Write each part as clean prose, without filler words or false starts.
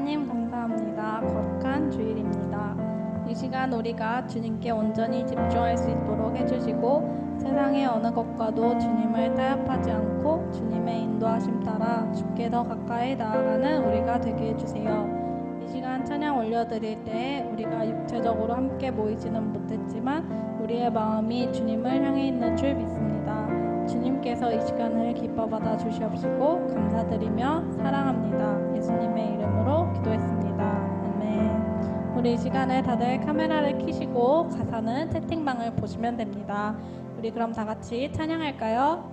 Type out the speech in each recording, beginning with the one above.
하나님 감사합니다. 거룩한 주일입니다. 이 시간 우리가 주님께 온전히 집중할 수 있도록 해주시고 세상의 어느 것과도 주님을 타협하지 않고 주님의 인도하심 따라 주께 더 가까이 나아가는 우리가 되게 해주세요. 이 시간 찬양 올려드릴 때 우리가 육체적으로 함께 모이지는 못했지만 우리의 마음이 주님을 향해 있는 줄 믿습니다. 주님께서 이 시간을 기뻐 받아 주시옵시고 감사드리며 사랑합니다. 예수님의 이름으로 기도했습니다. 아멘. 우리 이 시간에 다들 카메라를 켜시고 가사는 채팅방을 보시면 됩니다. 우리 그럼 다 같이 찬양할까요?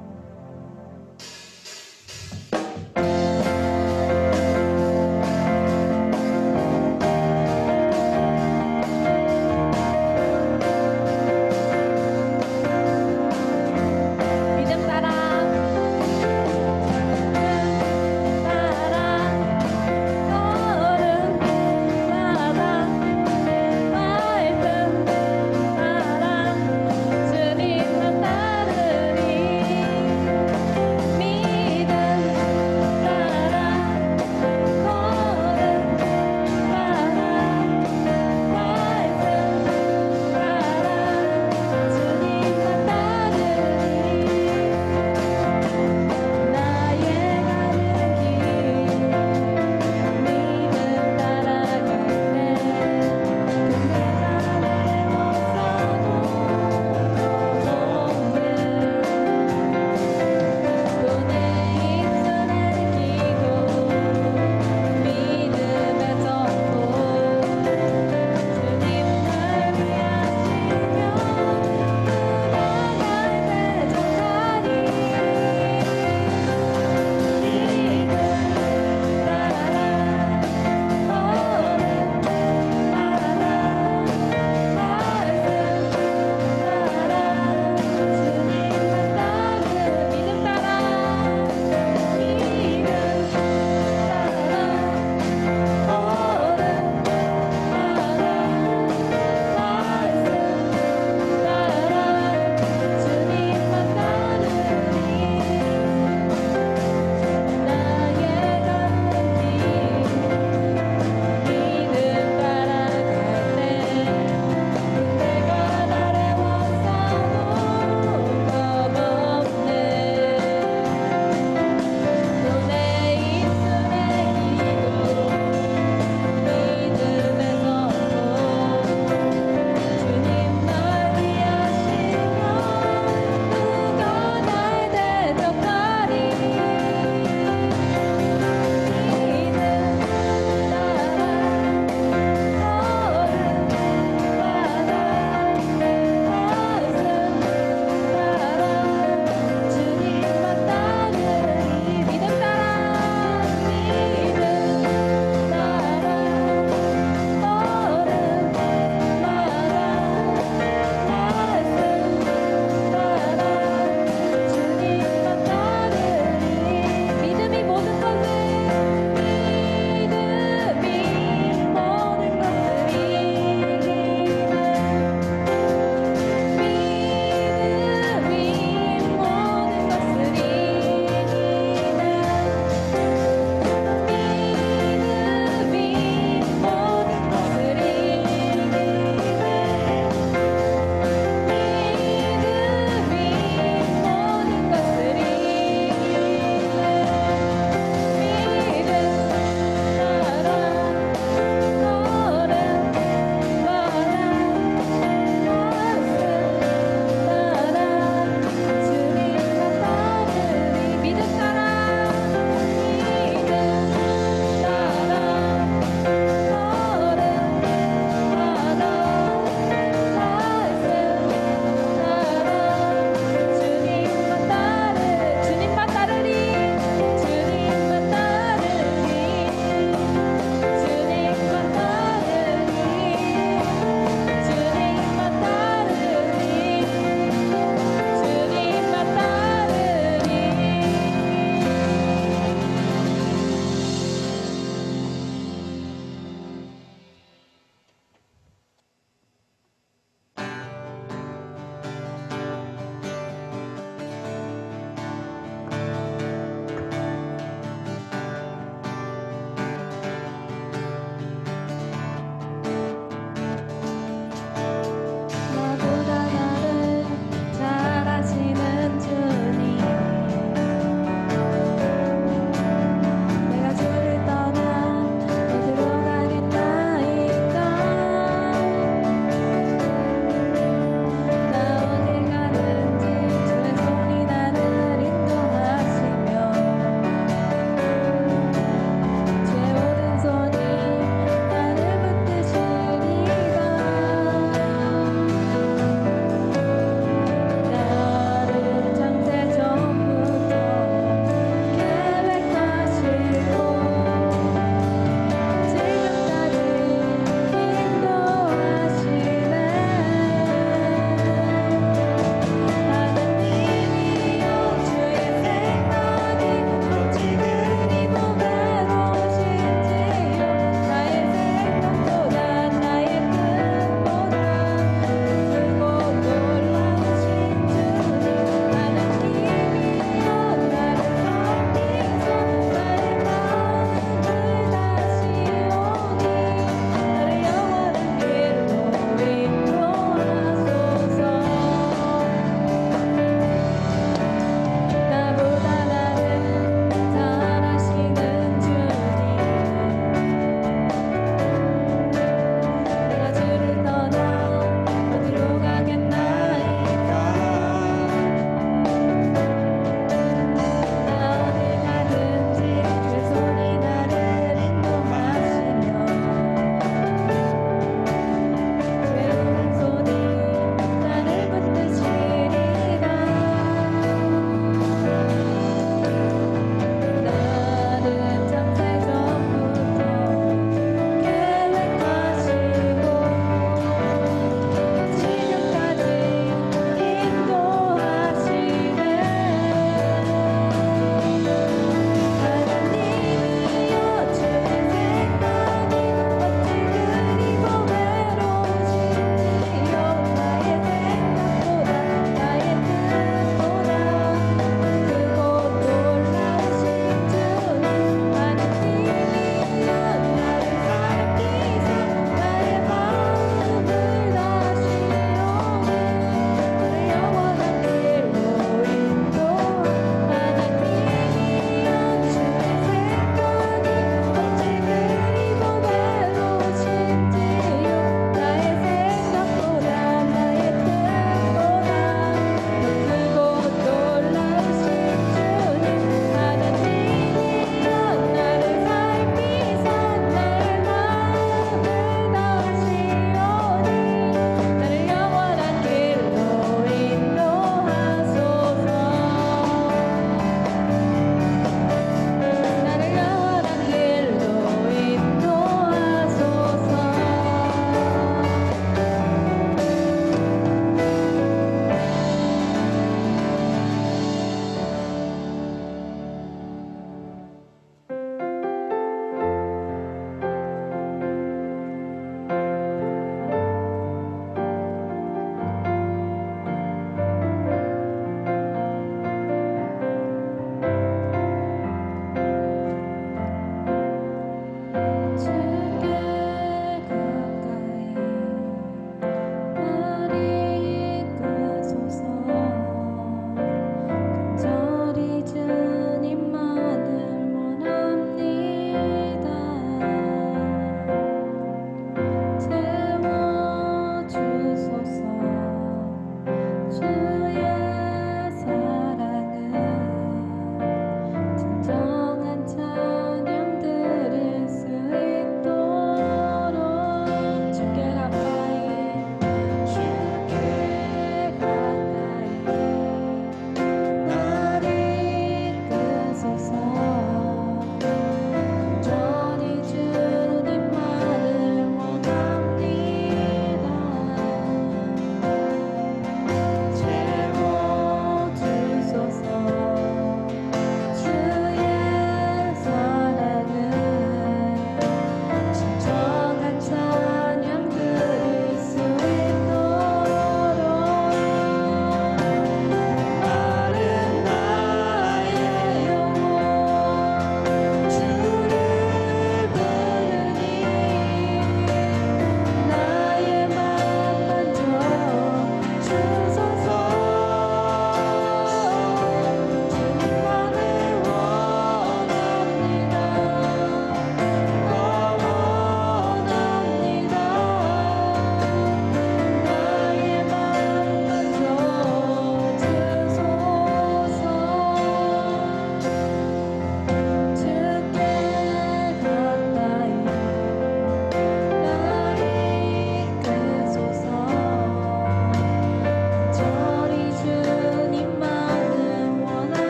주님만 따르리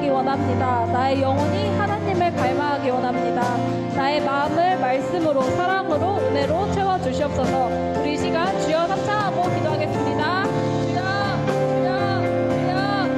갈망하기 원합니다. 나의 영혼이 하나님을 갈망하기 원합니다. 나의 마음을 말씀으로, 사랑으로, 은혜로 채워주시옵소서. 우리 이 시간 주여 합창하고 기도하겠습니다. 주여, 주여, 주여.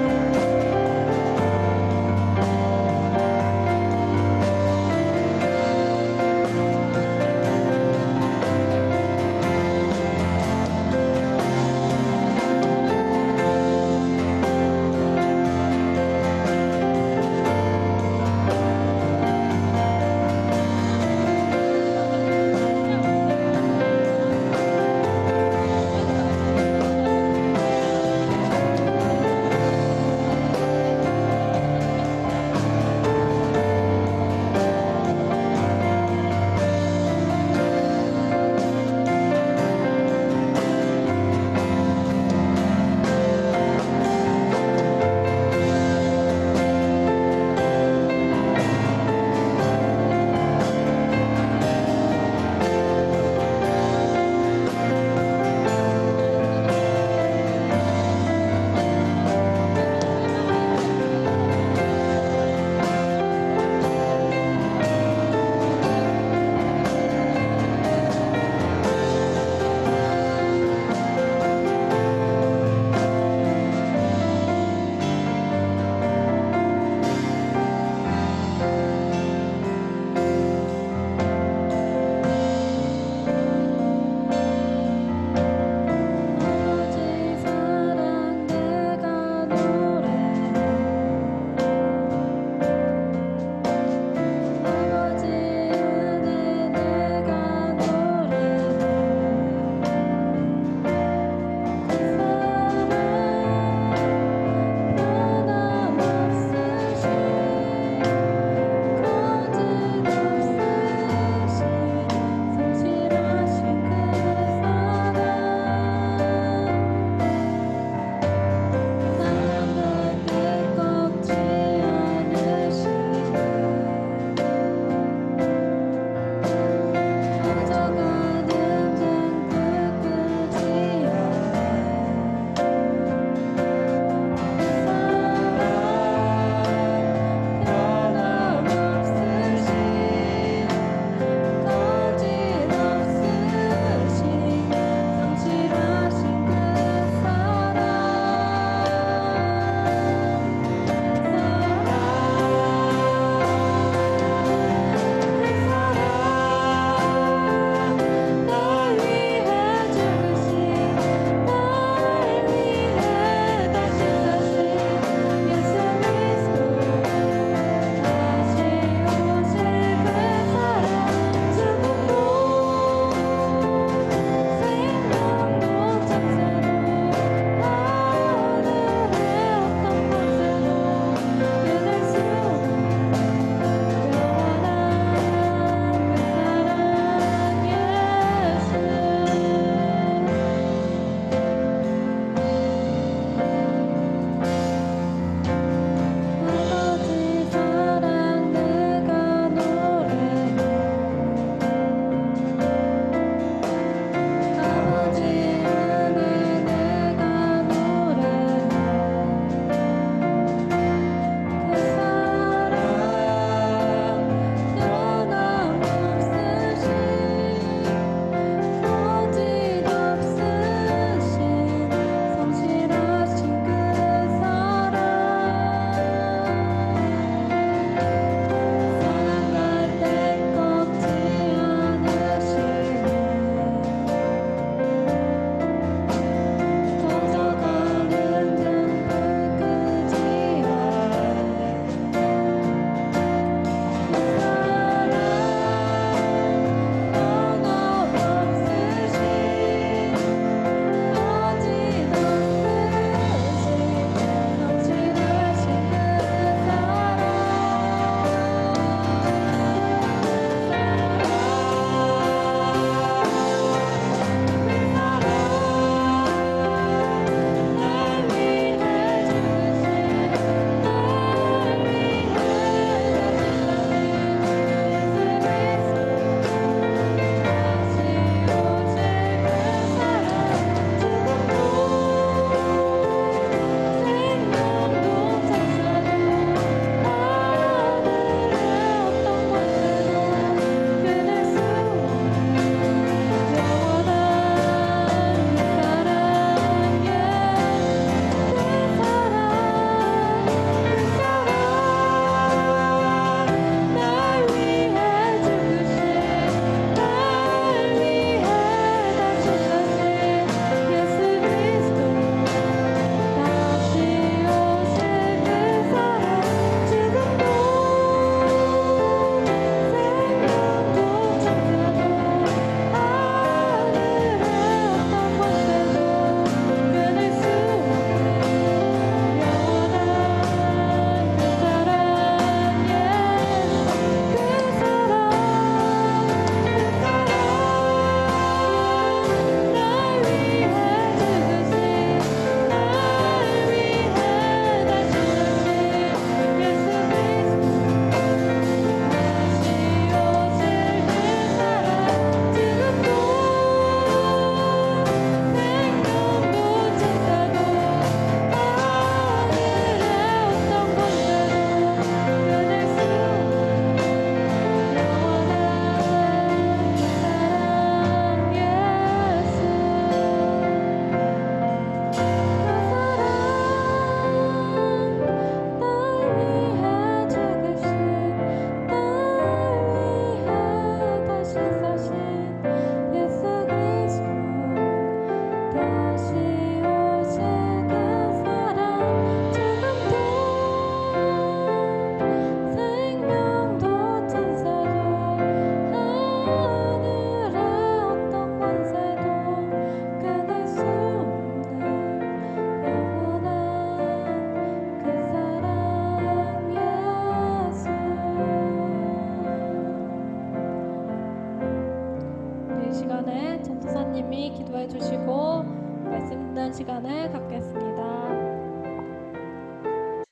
인도해 주시고 말씀 듣는 시간을 갖겠습니다.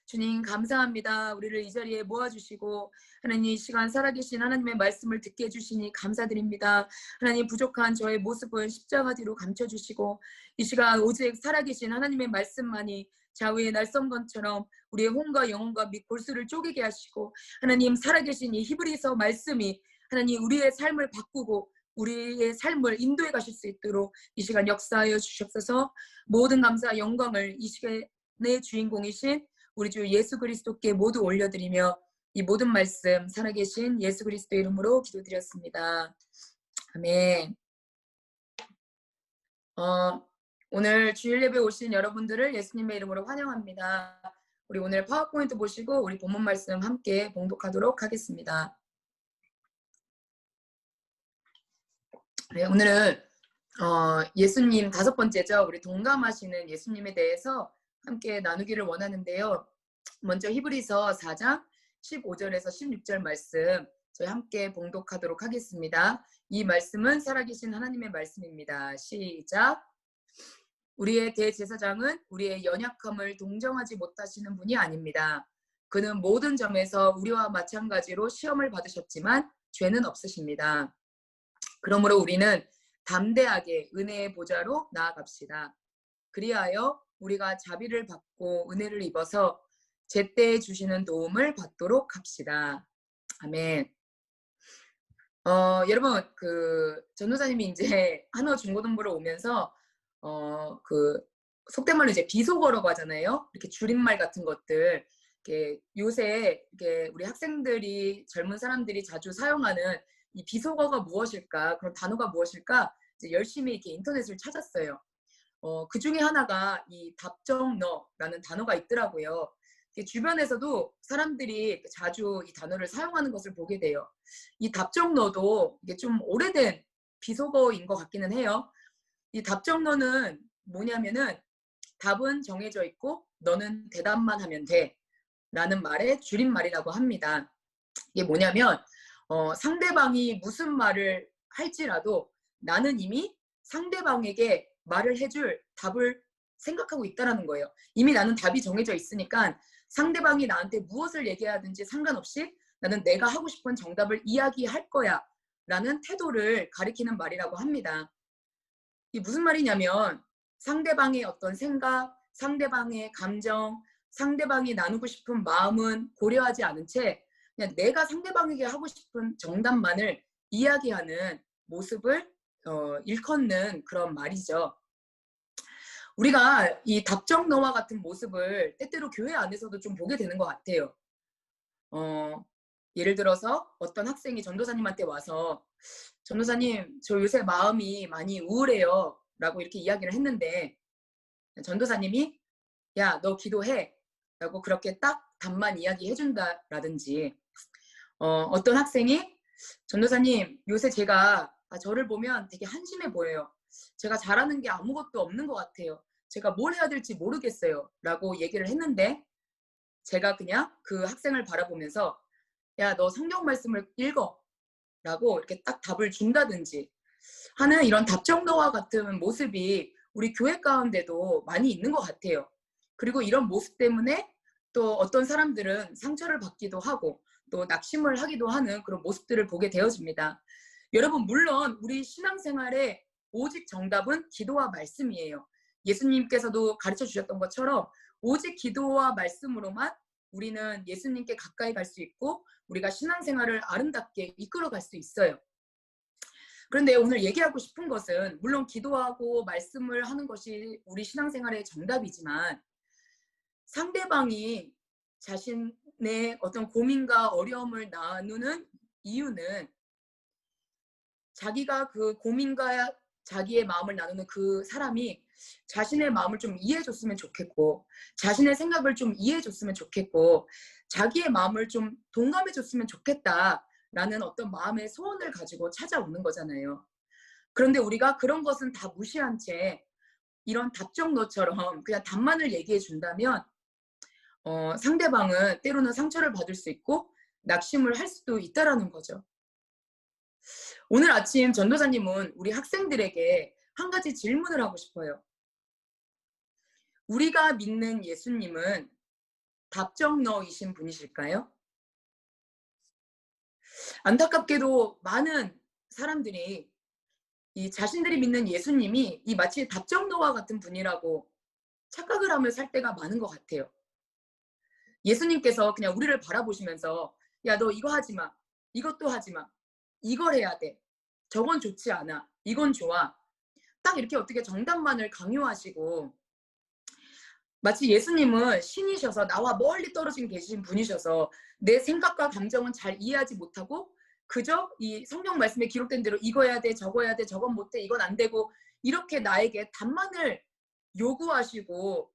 주님 감사합니다. 우리를 이 자리에 모아주시고 하나님 이 시간 살아계신 하나님의 말씀을 듣게 해주시니 감사드립니다. 하나님 부족한 저의 모습은 십자가 뒤로 감춰주시고 이 시간 오직 살아계신 하나님의 말씀만이 좌우의 날성건처럼 우리의 혼과 영혼과 및 골수를 쪼개게 하시고 하나님 살아계신 이 히브리서 말씀이 하나님 우리의 삶을 바꾸고 우리의 삶을 인도해 가실 수 있도록 이 시간 역사하여 주시옵소서. 모든 감사 영광을 이 시간의 주인공이신 우리 주 예수 그리스도께 모두 올려드리며 이 모든 말씀 살아계신 예수 그리스도 이름으로 기도드렸습니다. 아멘. 오늘 주일 예배 오신 여러분들을 예수님의 이름으로 환영합니다. 우리 오늘 파워포인트 보시고 우리 본문 말씀 함께 봉독하도록 하겠습니다. 네, 오늘은 예수님 5번째죠. 우리 동감하시는 예수님에 대해서 함께 나누기를 원하는데요. 먼저 히브리서 4장 15절에서 16절 말씀 저희 함께 봉독하도록 하겠습니다. 이 말씀은 살아계신 하나님의 말씀입니다. 시작. 우리의 대제사장은 우리의 연약함을 동정하지 못하시는 분이 아닙니다. 그는 모든 점에서 우리와 마찬가지로 시험을 받으셨지만 죄는 없으십니다. 그러므로 우리는 담대하게 은혜의 보좌로 나아갑시다. 그리하여 우리가 자비를 받고 은혜를 입어서 제때에 주시는 도움을 받도록 합시다. 아멘. 여러분 전도사님이 이제 한어 중고등부를 오면서 속된 말로 이제 비속어라고 하잖아요. 이렇게 줄임말 같은 것들 이렇게 요새 이렇게 우리 학생들이 젊은 사람들이 자주 사용하는 이 비속어가 무엇일까? 그런 단어가 무엇일까? 이제 열심히 이렇게 인터넷을 찾았어요. 그 중에 하나가 이 답정너라는 단어가 있더라고요. 주변에서도 사람들이 자주 이 단어를 사용하는 것을 보게 돼요. 이 답정너도 이게 좀 오래된 비속어인 것 같기는 해요. 이 답정너는 뭐냐면은 답은 정해져 있고 너는 대답만 하면 돼 라는 말의 줄임말이라고 합니다. 이게 뭐냐면 상대방이 무슨 말을 할지라도 나는 이미 상대방에게 말을 해줄 답을 생각하고 있다라는 거예요. 이미 나는 답이 정해져 있으니까 상대방이 나한테 무엇을 얘기하든지 상관없이 나는 내가 하고 싶은 정답을 이야기할 거야 라는 태도를 가리키는 말이라고 합니다. 이게 무슨 말이냐면 상대방의 어떤 생각, 상대방의 감정, 상대방이 나누고 싶은 마음은 고려하지 않은 채 그냥 내가 상대방에게 하고 싶은 정답만을 이야기하는 모습을 일컫는 그런 말이죠. 우리가 이 답정너와 같은 모습을 때때로 교회 안에서도 좀 보게 되는 것 같아요. 예를 들어서 어떤 학생이 전도사님한테 와서 전도사님 저 요새 마음이 많이 우울해요 라고 이렇게 이야기를 했는데 전도사님이 야 너 기도해 라고 그렇게 딱 답만 이야기해 준다라든지 어떤 학생이 전도사님 요새 제가 저를 보면 되게 한심해 보여요. 제가 잘하는 게 아무것도 없는 것 같아요. 제가 뭘 해야 될지 모르겠어요 라고 얘기를 했는데 제가 그냥 그 학생을 바라보면서 야 너 성경 말씀을 읽어 라고 이렇게 딱 답을 준다든지 하는 이런 답정너와 같은 모습이 우리 교회 가운데도 많이 있는 것 같아요. 그리고 이런 모습 때문에 또 어떤 사람들은 상처를 받기도 하고 또 낙심을 하기도 하는 그런 모습들을 보게 되어집니다. 여러분 물론 우리 신앙생활의 오직 정답은 기도와 말씀이에요. 예수님께서도 가르쳐 주셨던 것처럼 오직 기도와 말씀으로만 우리는 예수님께 가까이 갈 수 있고 우리가 신앙생활을 아름답게 이끌어갈 수 있어요. 그런데 오늘 얘기하고 싶은 것은 물론 기도하고 말씀을 하는 것이 우리 신앙생활의 정답이지만 상대방이 자신의 어떤 고민과 어려움을 나누는 이유는 자기가 그 고민과 자기의 마음을 나누는 그 사람이 자신의 마음을 좀 이해해줬으면 좋겠고 자신의 생각을 좀 이해해줬으면 좋겠고 자기의 마음을 좀 동감해줬으면 좋겠다라는 어떤 마음의 소원을 가지고 찾아오는 거잖아요. 그런데 우리가 그런 것은 다 무시한 채 이런 답정너처럼 그냥 답만을 얘기해 준다면 상대방은 때로는 상처를 받을 수 있고 낙심을 할 수도 있다라는 거죠. 오늘 아침 전도사님은 우리 학생들에게 한 가지 질문을 하고 싶어요. 우리가 믿는 예수님은 답정너이신 분이실까요? 안타깝게도 많은 사람들이 이 자신들이 믿는 예수님이 이 마치 답정너와 같은 분이라고 착각을 하며 살 때가 많은 것 같아요. 예수님께서 그냥 우리를 바라보시면서 야, 너 이거 하지 마. 이것도 하지 마. 이걸 해야 돼. 저건 좋지 않아. 이건 좋아. 딱 이렇게 어떻게 정답만을 강요하시고 마치 예수님은 신이셔서 나와 멀리 떨어진 계신 분이셔서 내 생각과 감정은 잘 이해하지 못하고 그저 이 성경 말씀에 기록된 대로 이거 해야 돼, 저거 해야 돼, 저건 못돼, 이건 안 되고 이렇게 나에게 답만을 요구하시고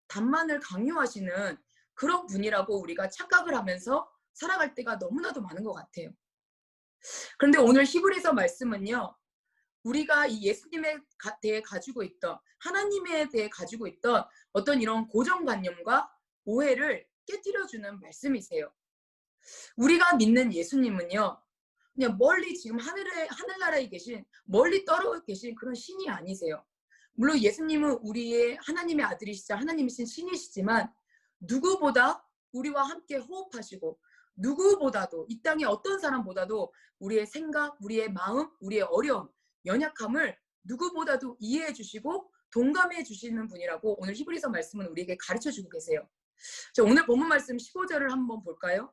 답만을 강요하시는 그런 분이라고 우리가 착각을 하면서 살아갈 때가 너무나도 많은 것 같아요. 그런데 오늘 히브리서 말씀은요. 우리가 이 예수님에 대해 가지고 있던 하나님에 대해 가지고 있던 어떤 이런 고정관념과 오해를 깨뜨려주는 말씀이세요. 우리가 믿는 예수님은요. 그냥 멀리 지금 하늘나라에 계신 멀리 떨어져 계신 그런 신이 아니세요. 물론 예수님은 우리의 하나님의 아들이시자 하나님이신 신이시지만 누구보다 우리와 함께 호흡하시고 누구보다도 이 땅의 어떤 사람보다도 우리의 생각, 우리의 마음, 우리의 어려움, 연약함을 누구보다도 이해해 주시고 동감해 주시는 분이라고 오늘 히브리서 말씀은 우리에게 가르쳐 주고 계세요. 자, 오늘 본문 말씀 15절을 한번 볼까요?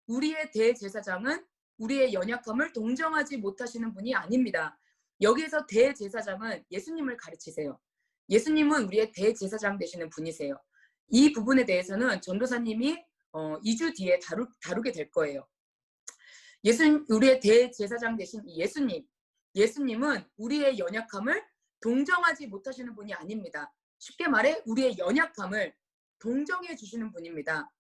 우리의 대제사장은 우리의 연약함을 동정하지 못하시는 분이 아닙니다. 여기에서 대제사장은 예수님을 가르치세요. 예수님은 우리의 대제사장 되시는 분이세요. 이 부분에 대해서는 전도사님이 2주 뒤에 다루게 될 거예요. 우리의 대제사장 되신 예수님은 우리의 연약함을 동정하지 못하시는 분이 아닙니다. 쉽게 말해 우리의 연약함을 동정해 주시는 분입니다.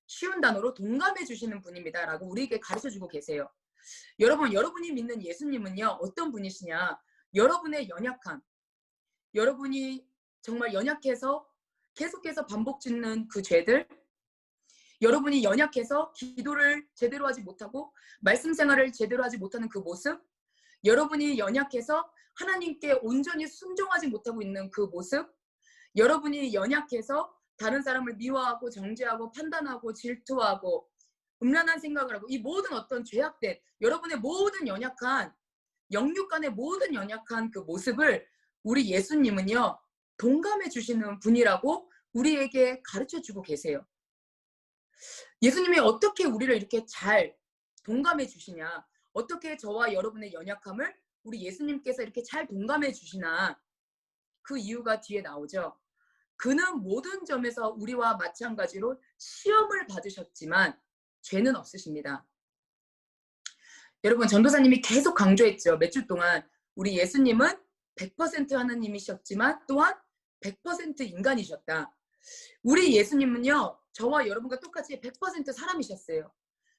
쉬운 단어로 동감해 주시는 분입니다. 라고 우리에게 가르쳐주고 계세요. 여러분, 여러분이 믿는 예수님은요. 어떤 분이시냐. 여러분의 연약함, 여러분이 정말 연약해서 계속해서 반복 짓는 그 죄들, 여러분이 연약해서 기도를 제대로 하지 못하고 말씀 생활을 제대로 하지 못하는 그 모습, 여러분이 연약해서 하나님께 온전히 순종하지 못하고 있는 그 모습, 여러분이 연약해서 다른 사람을 미워하고 정죄하고 판단하고 질투하고 음란한 생각을 하고 이 모든 어떤 죄악된 여러분의 모든 연약한 영육 간의 모든 연약한 그 모습을 우리 예수님은요 동감해 주시는 분이라고 우리에게 가르쳐 주고 계세요. 예수님이 어떻게 우리를 이렇게 잘 동감해 주시냐, 어떻게 저와 여러분의 연약함을 우리 예수님께서 이렇게 잘 동감해 주시나, 그 이유가 뒤에 나오죠. 그는 모든 점에서 우리와 마찬가지로 시험을 받으셨지만 죄는 없으십니다. 여러분, 전도사님이 계속 강조했죠. 몇 주 동안 우리 예수님은 100% 하나님이셨지만 또한 100% 인간이셨다. 우리 예수님은요, 저와 여러분과 똑같이 100% 사람이셨어요.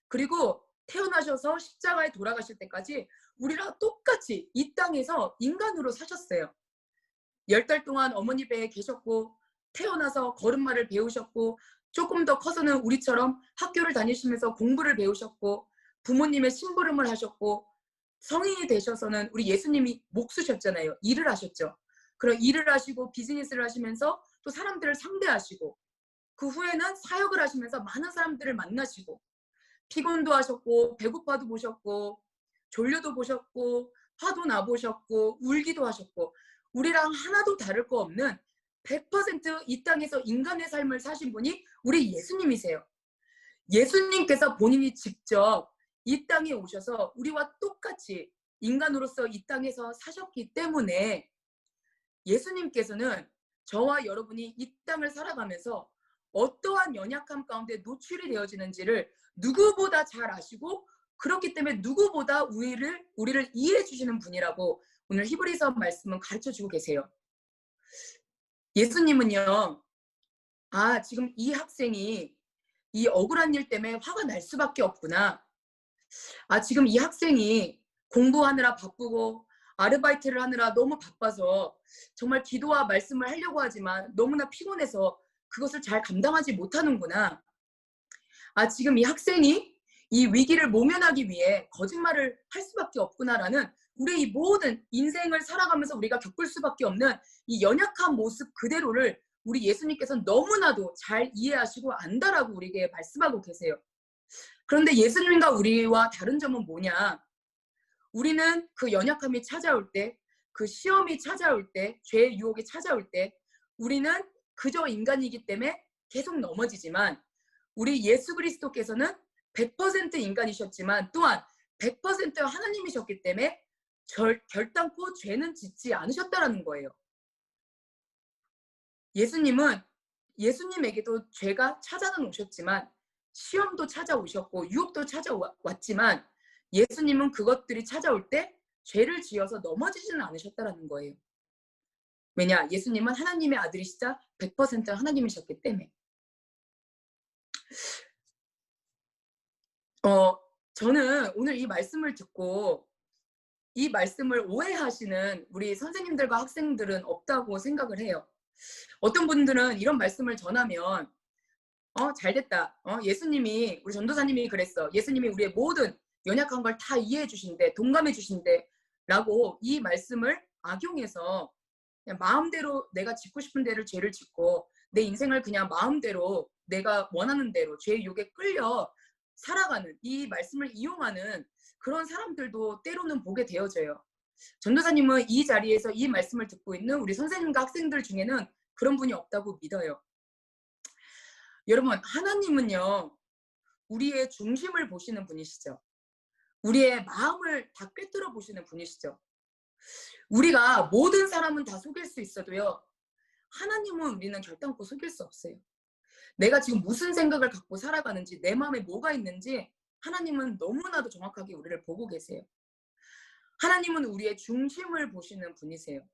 그리고 태어나셔서 십자가에 돌아가실 때까지 우리랑 똑같이 이 땅에서 인간으로 사셨어요. 10달 동안 어머니 배에 계셨고 태어나서 걸음마를 배우셨고 조금 더 커서는 우리처럼 학교를 다니시면서 공부를 배우셨고 부모님의 심부름을 하셨고 성인이 되셔서는 우리 예수님이 목수셨잖아요. 일을 하셨죠. 그런 일을 하시고 비즈니스를 하시면서 또 사람들을 상대하시고 그 후에는 사역을 하시면서 많은 사람들을 만나시고 피곤도 하셨고 배고파도 보셨고 졸려도 보셨고 화도 나보셨고 울기도 하셨고 우리랑 하나도 다를 거 없는 100% 이 땅에서 인간의 삶을 사신 분이 우리 예수님이세요. 예수님께서 본인이 직접 이 땅에 오셔서 우리와 똑같이 인간으로서 이 땅에서 사셨기 때문에 예수님께서는 저와 여러분이 이 땅을 살아가면서 어떠한 연약함 가운데 노출이 되어지는지를 누구보다 잘 아시고 그렇기 때문에 누구보다 우리를 이해해 주시는 분이라고 오늘 히브리서 말씀은 가르쳐주고 계세요. 예수님은요. 지금 이 학생이 이 억울한 일 때문에 화가 날 수밖에 없구나. 지금 이 학생이 공부하느라 바쁘고 아르바이트를 하느라 너무 바빠서 정말 기도와 말씀을 하려고 하지만 너무나 피곤해서 그것을 잘 감당하지 못하는구나. 지금 이 학생이 이 위기를 모면하기 위해 거짓말을 할 수밖에 없구나라는 우리 이 모든 인생을 살아가면서 우리가 겪을 수밖에 없는 이 연약한 모습 그대로를 우리 예수님께서는 너무나도 잘 이해하시고 안다라고 우리에게 말씀하고 계세요. 그런데 예수님과 우리와 다른 점은 뭐냐? 우리는 그 연약함이 찾아올 때, 그 시험이 찾아올 때, 죄의 유혹이 찾아올 때 우리는 그저 인간이기 때문에 계속 넘어지지만 우리 예수 그리스도께서는 100% 인간이셨지만 또한 100% 하나님이셨기 때문에 결단코 죄는 짓지 않으셨다라는 거예요. 예수님에게도 죄가 찾아는 오셨지만 시험도 찾아오셨고 유혹도 찾아왔지만 예수님은 그것들이 찾아올 때 죄를 지어서 넘어지지는 않으셨다라는 거예요. 왜냐? 예수님은 하나님의 아들이시자 100% 하나님이셨기 때문에. 저는 오늘 이 말씀을 듣고 이 말씀을 오해하시는 우리 선생님들과 학생들은 없다고 생각을 해요. 어떤 분들은 이런 말씀을 전하면 잘됐다. 예수님이 우리 전도사님이 그랬어. 예수님이 우리의 모든 연약한 걸 다 이해해 주신대. 동감해 주신대. 라고 이 말씀을 악용해서 그냥 마음대로 내가 짓고 싶은 대로 죄를 짓고 내 인생을 그냥 마음대로 내가 원하는 대로 죄의 유혹에 끌려 살아가는 이 말씀을 이용하는 그런 사람들도 때로는 보게 되어져요. 전도사님은 이 자리에서 이 말씀을 듣고 있는 우리 선생님과 학생들 중에는 그런 분이 없다고 믿어요. 여러분, 하나님은요, 우리의 중심을 보시는 분이시죠. 우리의 마음을 다 꿰뚫어 보시는 분이시죠. 우리가 모든 사람은 다 속일 수 있어도요, 하나님은 우리는 결단코 속일 수 없어요. 내가 지금 무슨 생각을 갖고 살아가는지, 내 마음에 뭐가 있는지 하나님은 너무나도 정확하게 우리를 보고 계세요. 하나님은 우리의 중심을 보시는 분이세요.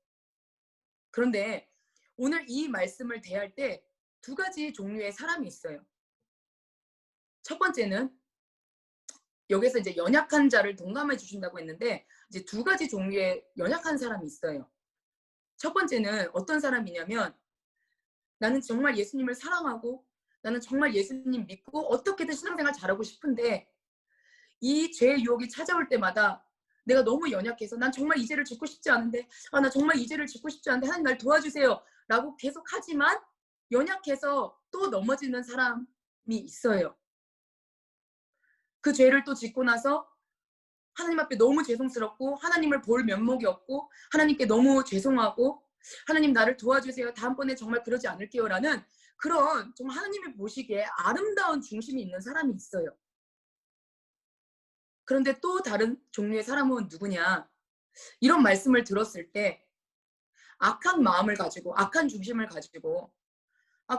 그런데 오늘 이 말씀을 대할 때 두 가지 종류의 사람이 있어요. 첫 번째는 여기서 이제 연약한 자를 동감해 주신다고 했는데 이제 두 가지 종류의 연약한 사람이 있어요. 첫 번째는 어떤 사람이냐면 나는 정말 예수님을 사랑하고 나는 정말 예수님 믿고 어떻게든 신앙생활 잘하고 싶은데 이 죄의 유혹이 찾아올 때마다 내가 너무 연약해서 난 정말 이 죄를 짓고 싶지 않은데 나 정말 이 죄를 짓고 싶지 않은데 하나님 날 도와주세요 라고 계속 하지만 연약해서 또 넘어지는 사람이 있어요. 그 죄를 또 짓고 나서 하나님 앞에 너무 죄송스럽고 하나님을 볼 면목이 없고 하나님께 너무 죄송하고 하나님 나를 도와주세요. 다음번에 정말 그러지 않을게요. 라는 그런 정말 하나님이 보시기에 아름다운 중심이 있는 사람이 있어요. 그런데 또 다른 종류의 사람은 누구냐? 이런 말씀을 들었을 때 악한 마음을 가지고 악한 중심을 가지고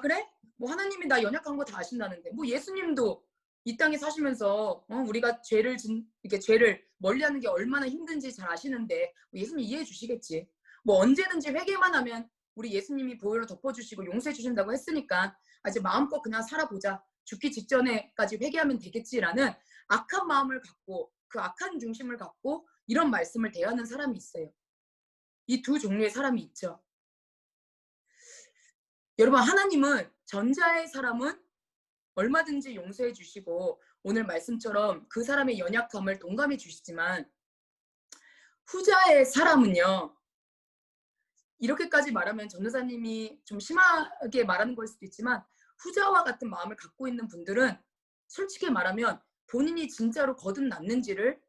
그래? 뭐 하나님이 나 연약한 거 다 아신다는데 뭐 예수님도 이 땅에 사시면서 우리가 이렇게 죄를 멀리하는 게 얼마나 힘든지 잘 아시는데 뭐 예수님 이해해 주시겠지. 뭐 언제든지 회개만 하면 우리 예수님이 보혈로 덮어주시고 용서해 주신다고 했으니까 이제 마음껏 그냥 살아보자. 죽기 직전에까지 회개하면 되겠지라는 악한 마음을 갖고 그 악한 중심을 갖고 이런 말씀을 대하는 사람이 있어요. 이 두 종류의 사람이 있죠. 여러분, 하나님은 전자의 사람은 얼마든지 용서해 주시고 오늘 말씀처럼 그 사람의 연약함을 동감해 주시지만 후자의 사람은요. 이렇게까지 말하면 전도사님이 좀 심하게 말하는 걸 수도 있지만 후자와 같은 마음을 갖고 있는 분들은 솔직히 말하면 본인이 진짜로 거듭났는지를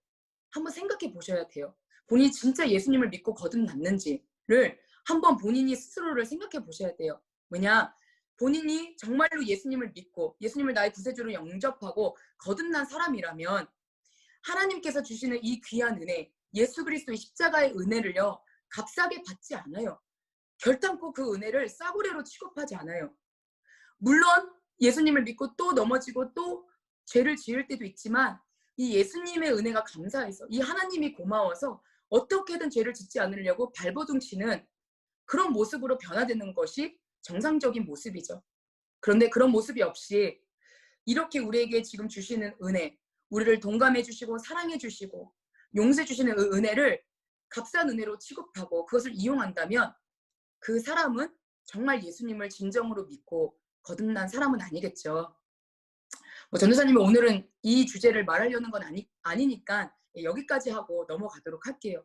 한번 생각해 보셔야 돼요. 본인이 진짜 예수님을 믿고 거듭났는지를 한번 본인이 스스로를 생각해 보셔야 돼요. 왜냐? 본인이 정말로 예수님을 믿고 예수님을 나의 구세주로 영접하고 거듭난 사람이라면 하나님께서 주시는 이 귀한 은혜, 예수 그리스도의 십자가의 은혜를요. 값싸게 받지 않아요. 결단코 그 은혜를 싸구려로 취급하지 않아요. 물론 예수님을 믿고 또 넘어지고 또 죄를 지을 때도 있지만 이 예수님의 은혜가 감사해서 이 하나님이 고마워서 어떻게든 죄를 짓지 않으려고 발버둥 치는 그런 모습으로 변화되는 것이 정상적인 모습이죠. 그런데 그런 모습이 없이 이렇게 우리에게 지금 주시는 은혜, 우리를 동감해 주시고 사랑해 주시고 용서해 주시는 은혜를 값싼 은혜로 취급하고 그것을 이용한다면 그 사람은 정말 예수님을 진정으로 믿고 거듭난 사람은 아니겠죠. 전도사님이 오늘은 이 주제를 말하려는 건 아니니까 여기까지 하고 넘어가도록 할게요.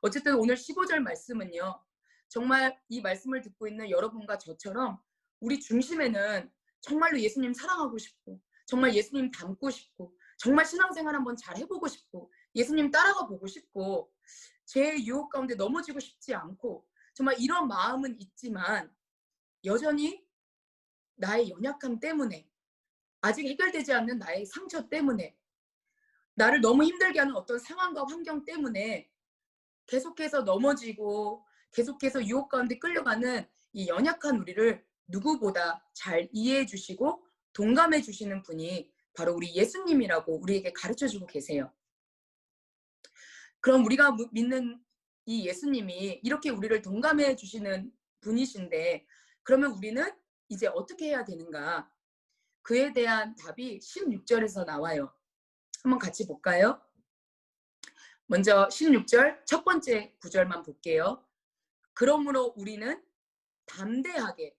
어쨌든 오늘 15절 말씀은요. 정말 이 말씀을 듣고 있는 여러분과 저처럼 우리 중심에는 정말로 예수님 사랑하고 싶고 정말 예수님 닮고 싶고 정말 신앙생활 한번 잘 해보고 싶고 예수님 따라가 보고 싶고 제 유혹 가운데 넘어지고 싶지 않고 정말 이런 마음은 있지만 여전히 나의 연약함 때문에 아직 해결되지 않는 나의 상처 때문에 나를 너무 힘들게 하는 어떤 상황과 환경 때문에 계속해서 넘어지고 계속해서 유혹 가운데 끌려가는 이 연약한 우리를 누구보다 잘 이해해 주시고 동감해 주시는 분이 바로 우리 예수님이라고 우리에게 가르쳐 주고 계세요. 그럼 우리가 믿는 이 예수님이 이렇게 우리를 동감해 주시는 분이신데 그러면 우리는 이제 어떻게 해야 되는가? 그에 대한 답이 16절에서 나와요. 한번 같이 볼까요? 먼저 16절 첫 번째 구절만 볼게요. 그러므로 우리는 담대하게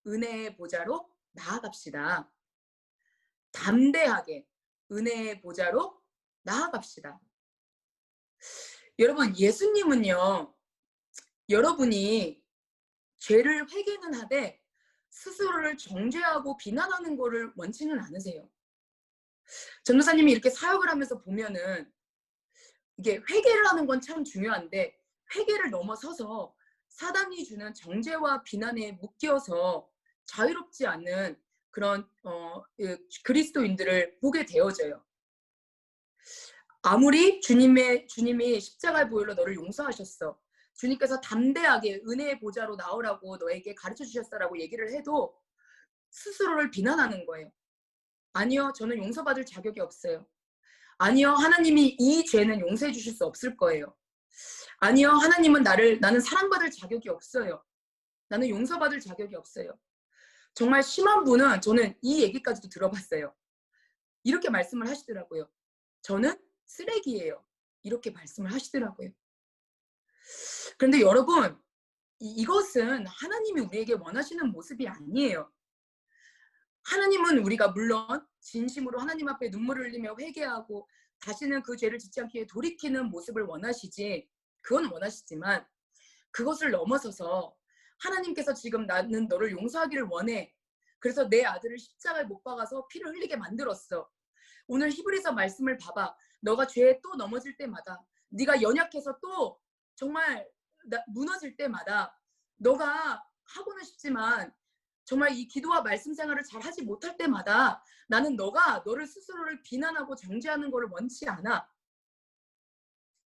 은혜의 보좌로 나아갑시다. 담대하게 은혜의 보좌로 나아갑시다. 여러분, 예수님은요, 여러분이 죄를 회개는 하되 스스로를 정죄하고 비난하는 거를 원치는 않으세요. 전도사님이 이렇게 사역을 하면서 보면은 이게 회개를 하는 건 참 중요한데 회개를 넘어서서 사단이 주는 정죄와 비난에 묶여서 자유롭지 않은 그런 그리스도인들을 보게 되어져요. 아무리 주님이 십자가의 보혈로 너를 용서하셨어. 주님께서 담대하게 은혜의 보좌로 나오라고 너에게 가르쳐 주셨어라고 얘기를 해도 스스로를 비난하는 거예요. 아니요, 저는 용서받을 자격이 없어요. 아니요, 하나님이 이 죄는 용서해 주실 수 없을 거예요. 아니요, 하나님은 나는 사랑받을 자격이 없어요. 나는 용서받을 자격이 없어요. 정말 심한 분은 저는 이 얘기까지도 들어봤어요. 이렇게 말씀을 하시더라고요. 저는 쓰레기예요. 이렇게 말씀을 하시더라고요. 그런데 여러분, 이것은 하나님이 우리에게 원하시는 모습이 아니에요. 하나님은 우리가 물론 진심으로 하나님 앞에 눈물을 흘리며 회개하고 다시는 그 죄를 짓지 않기 위해 돌이키는 모습을 원하시지, 그건 원하시지만 그것을 넘어서서 하나님께서 지금 나는 너를 용서하기를 원해. 그래서 내 아들을 십자가에 못 박아서 피를 흘리게 만들었어. 오늘 히브리서 말씀을 봐봐. 너가 죄에 또 넘어질 때마다, 네가 연약해서 또 정말 무너질 때마다, 너가 하고는 싶지만 정말 이 기도와 말씀 생활을 잘 하지 못할 때마다 나는 너를 스스로를 비난하고 정죄하는 것을 원치 않아.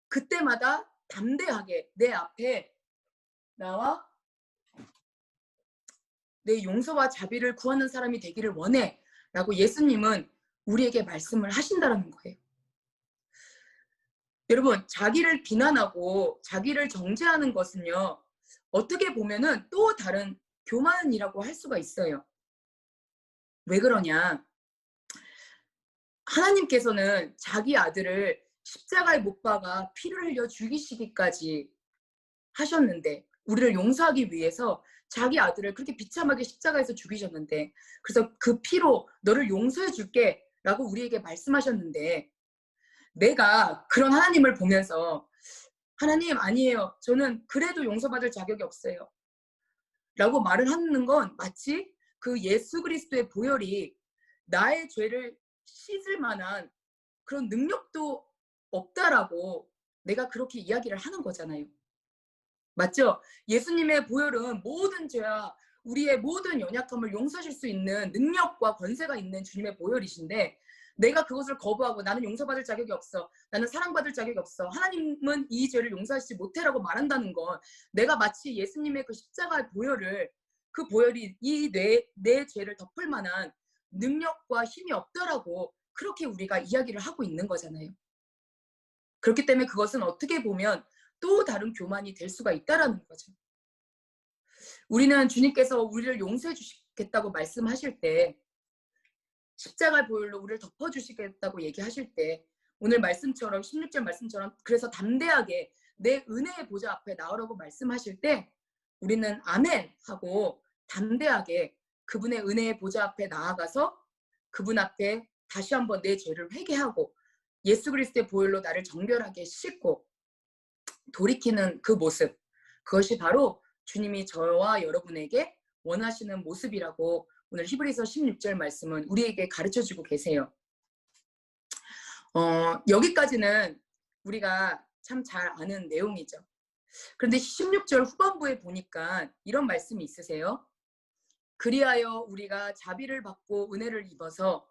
그때마다 담대하게 내 앞에 나와 내 용서와 자비를 구하는 사람이 되기를 원해 라고 예수님은 우리에게 말씀을 하신다는 거예요. 여러분, 자기를 비난하고 자기를 정죄하는 것은요, 어떻게 보면은 또 다른 교만이라고 할 수가 있어요. 왜 그러냐? 하나님께서는 자기 아들을 십자가에 못 박아 피를 흘려 죽이시기까지 하셨는데, 우리를 용서하기 위해서 자기 아들을 그렇게 비참하게 십자가에서 죽이셨는데, 그래서 그 피로 너를 용서해 줄게 라고 우리에게 말씀하셨는데, 내가 그런 하나님을 보면서 하나님 아니에요, 저는 그래도 용서받을 자격이 없어요 라고 말을 하는 건 마치 그 예수 그리스도의 보혈이 나의 죄를 씻을 만한 그런 능력도 없다라고 내가 그렇게 이야기를 하는 거잖아요. 맞죠? 예수님의 보혈은 모든 죄와 우리의 모든 연약함을 용서하실 수 있는 능력과 권세가 있는 주님의 보혈이신데, 내가 그것을 거부하고 나는 용서받을 자격이 없어, 나는 사랑받을 자격이 없어, 하나님은 이 죄를 용서하시지 못해라고 말한다는 건 내가 마치 예수님의 그 십자가의 보혈을, 그 보혈이 내 죄를 덮을 만한 능력과 힘이 없더라고 그렇게 우리가 이야기를 하고 있는 거잖아요. 그렇기 때문에 그것은 어떻게 보면 또 다른 교만이 될 수가 있다라는 거죠. 우리는 주님께서 우리를 용서해 주시겠다고 말씀하실 때, 십자가의 보혈로 우리를 덮어주시겠다고 얘기하실 때, 오늘 말씀처럼 16절 말씀처럼 그래서 담대하게 내 은혜의 보좌 앞에 나오라고 말씀하실 때 우리는 아멘 하고 담대하게 그분의 은혜의 보좌 앞에 나아가서 그분 앞에 다시 한번 내 죄를 회개하고 예수 그리스도의 보혈로 나를 정결하게 씻고 돌이키는 그 모습, 그것이 바로 주님이 저와 여러분에게 원하시는 모습이라고 오늘 히브리서 16절 말씀은 우리에게 가르쳐주고 계세요. 여기까지는 우리가 참 잘 아는 내용이죠. 그런데 16절 후반부에 보니까 이런 말씀이 있으세요. 그리하여 우리가 자비를 받고 은혜를 입어서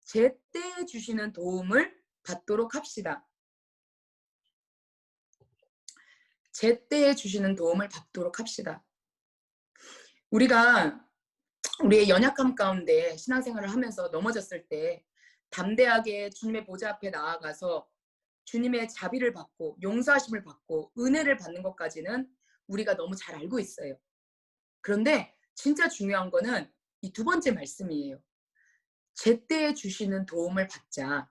제때에 주시는 도움을 받도록 합시다. 제때에 주시는 도움을 받도록 합시다. 우리가 우리의 연약함 가운데 신앙생활을 하면서 넘어졌을 때 담대하게 주님의 보좌 앞에 나아가서 주님의 자비를 받고 용서하심을 받고 은혜를 받는 것까지는 우리가 너무 잘 알고 있어요. 그런데 진짜 중요한 거는 이 두 번째 말씀이에요. 제때에 주시는 도움을 받자.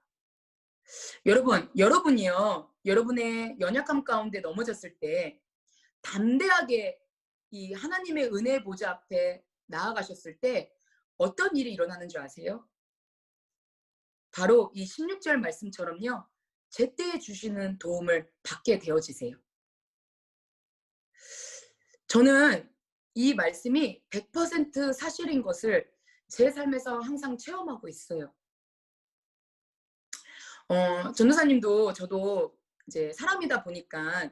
여러분이요. 여러분의 연약함 가운데 넘어졌을 때 담대하게 이 하나님의 은혜 보좌 앞에 나아가셨을 때 어떤 일이 일어나는 줄 아세요? 바로 이 16절 말씀처럼요. 제때에 주시는 도움을 받게 되어지세요. 저는 이 말씀이 100% 사실인 것을 제 삶에서 항상 체험하고 있어요. 전도사님도 저도 이제 사람이다 보니까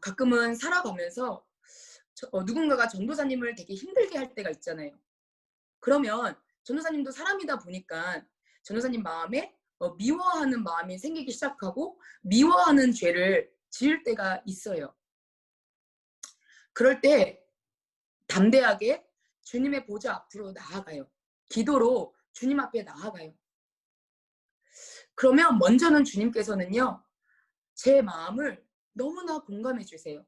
가끔은 살아가면서 누군가가 전도사님을 되게 힘들게 할 때가 있잖아요. 그러면 전도사님도 사람이다 보니까 전도사님 마음에 미워하는 마음이 생기기 시작하고 미워하는 죄를 지을 때가 있어요. 그럴 때 담대하게 주님의 보좌 앞으로 나아가요. 기도로 주님 앞에 나아가요. 그러면 먼저는 주님께서는요. 제 마음을 너무나 공감해 주세요.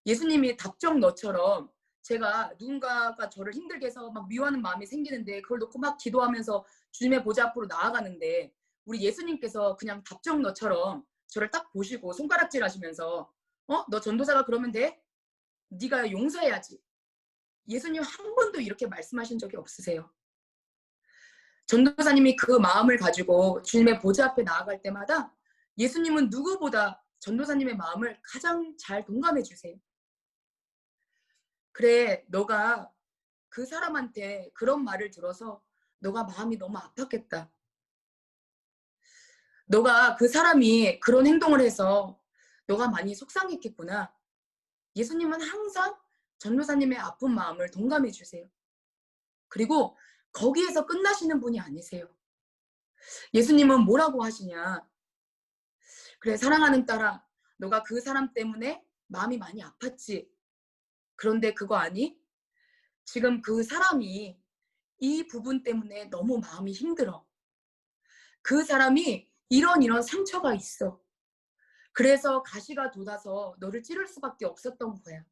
예수님이 답정 너처럼 제가 누군가가 저를 힘들게 해서 막 미워하는 마음이 생기는데 그걸 놓고 막 기도하면서 주님의 보좌 앞으로 나아가는데 우리 예수님께서 그냥 답정 너처럼 저를 딱 보시고 손가락질 하시면서 너 전도사가 그러면 돼? 네가 용서해야지. 예수님 한 번도 이렇게 말씀하신 적이 없으세요. 전도사님이 그 마음을 가지고 주님의 보좌 앞에 나아갈 때마다 예수님은 누구보다 전도사님의 마음을 가장 잘 동감해 주세요. 그래, 너가 그 사람한테 그런 말을 들어서 너가 마음이 너무 아팠겠다. 너가 그 사람이 그런 행동을 해서 너가 많이 속상했겠구나. 예수님은 항상 전도사님의 아픈 마음을 동감해 주세요. 그리고 거기에서 끝나시는 분이 아니세요. 예수님은 뭐라고 하시냐. 그래, 사랑하는 딸아, 너가 그 사람 때문에 마음이 많이 아팠지. 그런데 그거 아니? 지금 그 사람이 이 부분 때문에 너무 마음이 힘들어. 그 사람이 이런 상처가 있어. 그래서 가시가 돋아서 너를 찌를 수밖에 없었던 거야.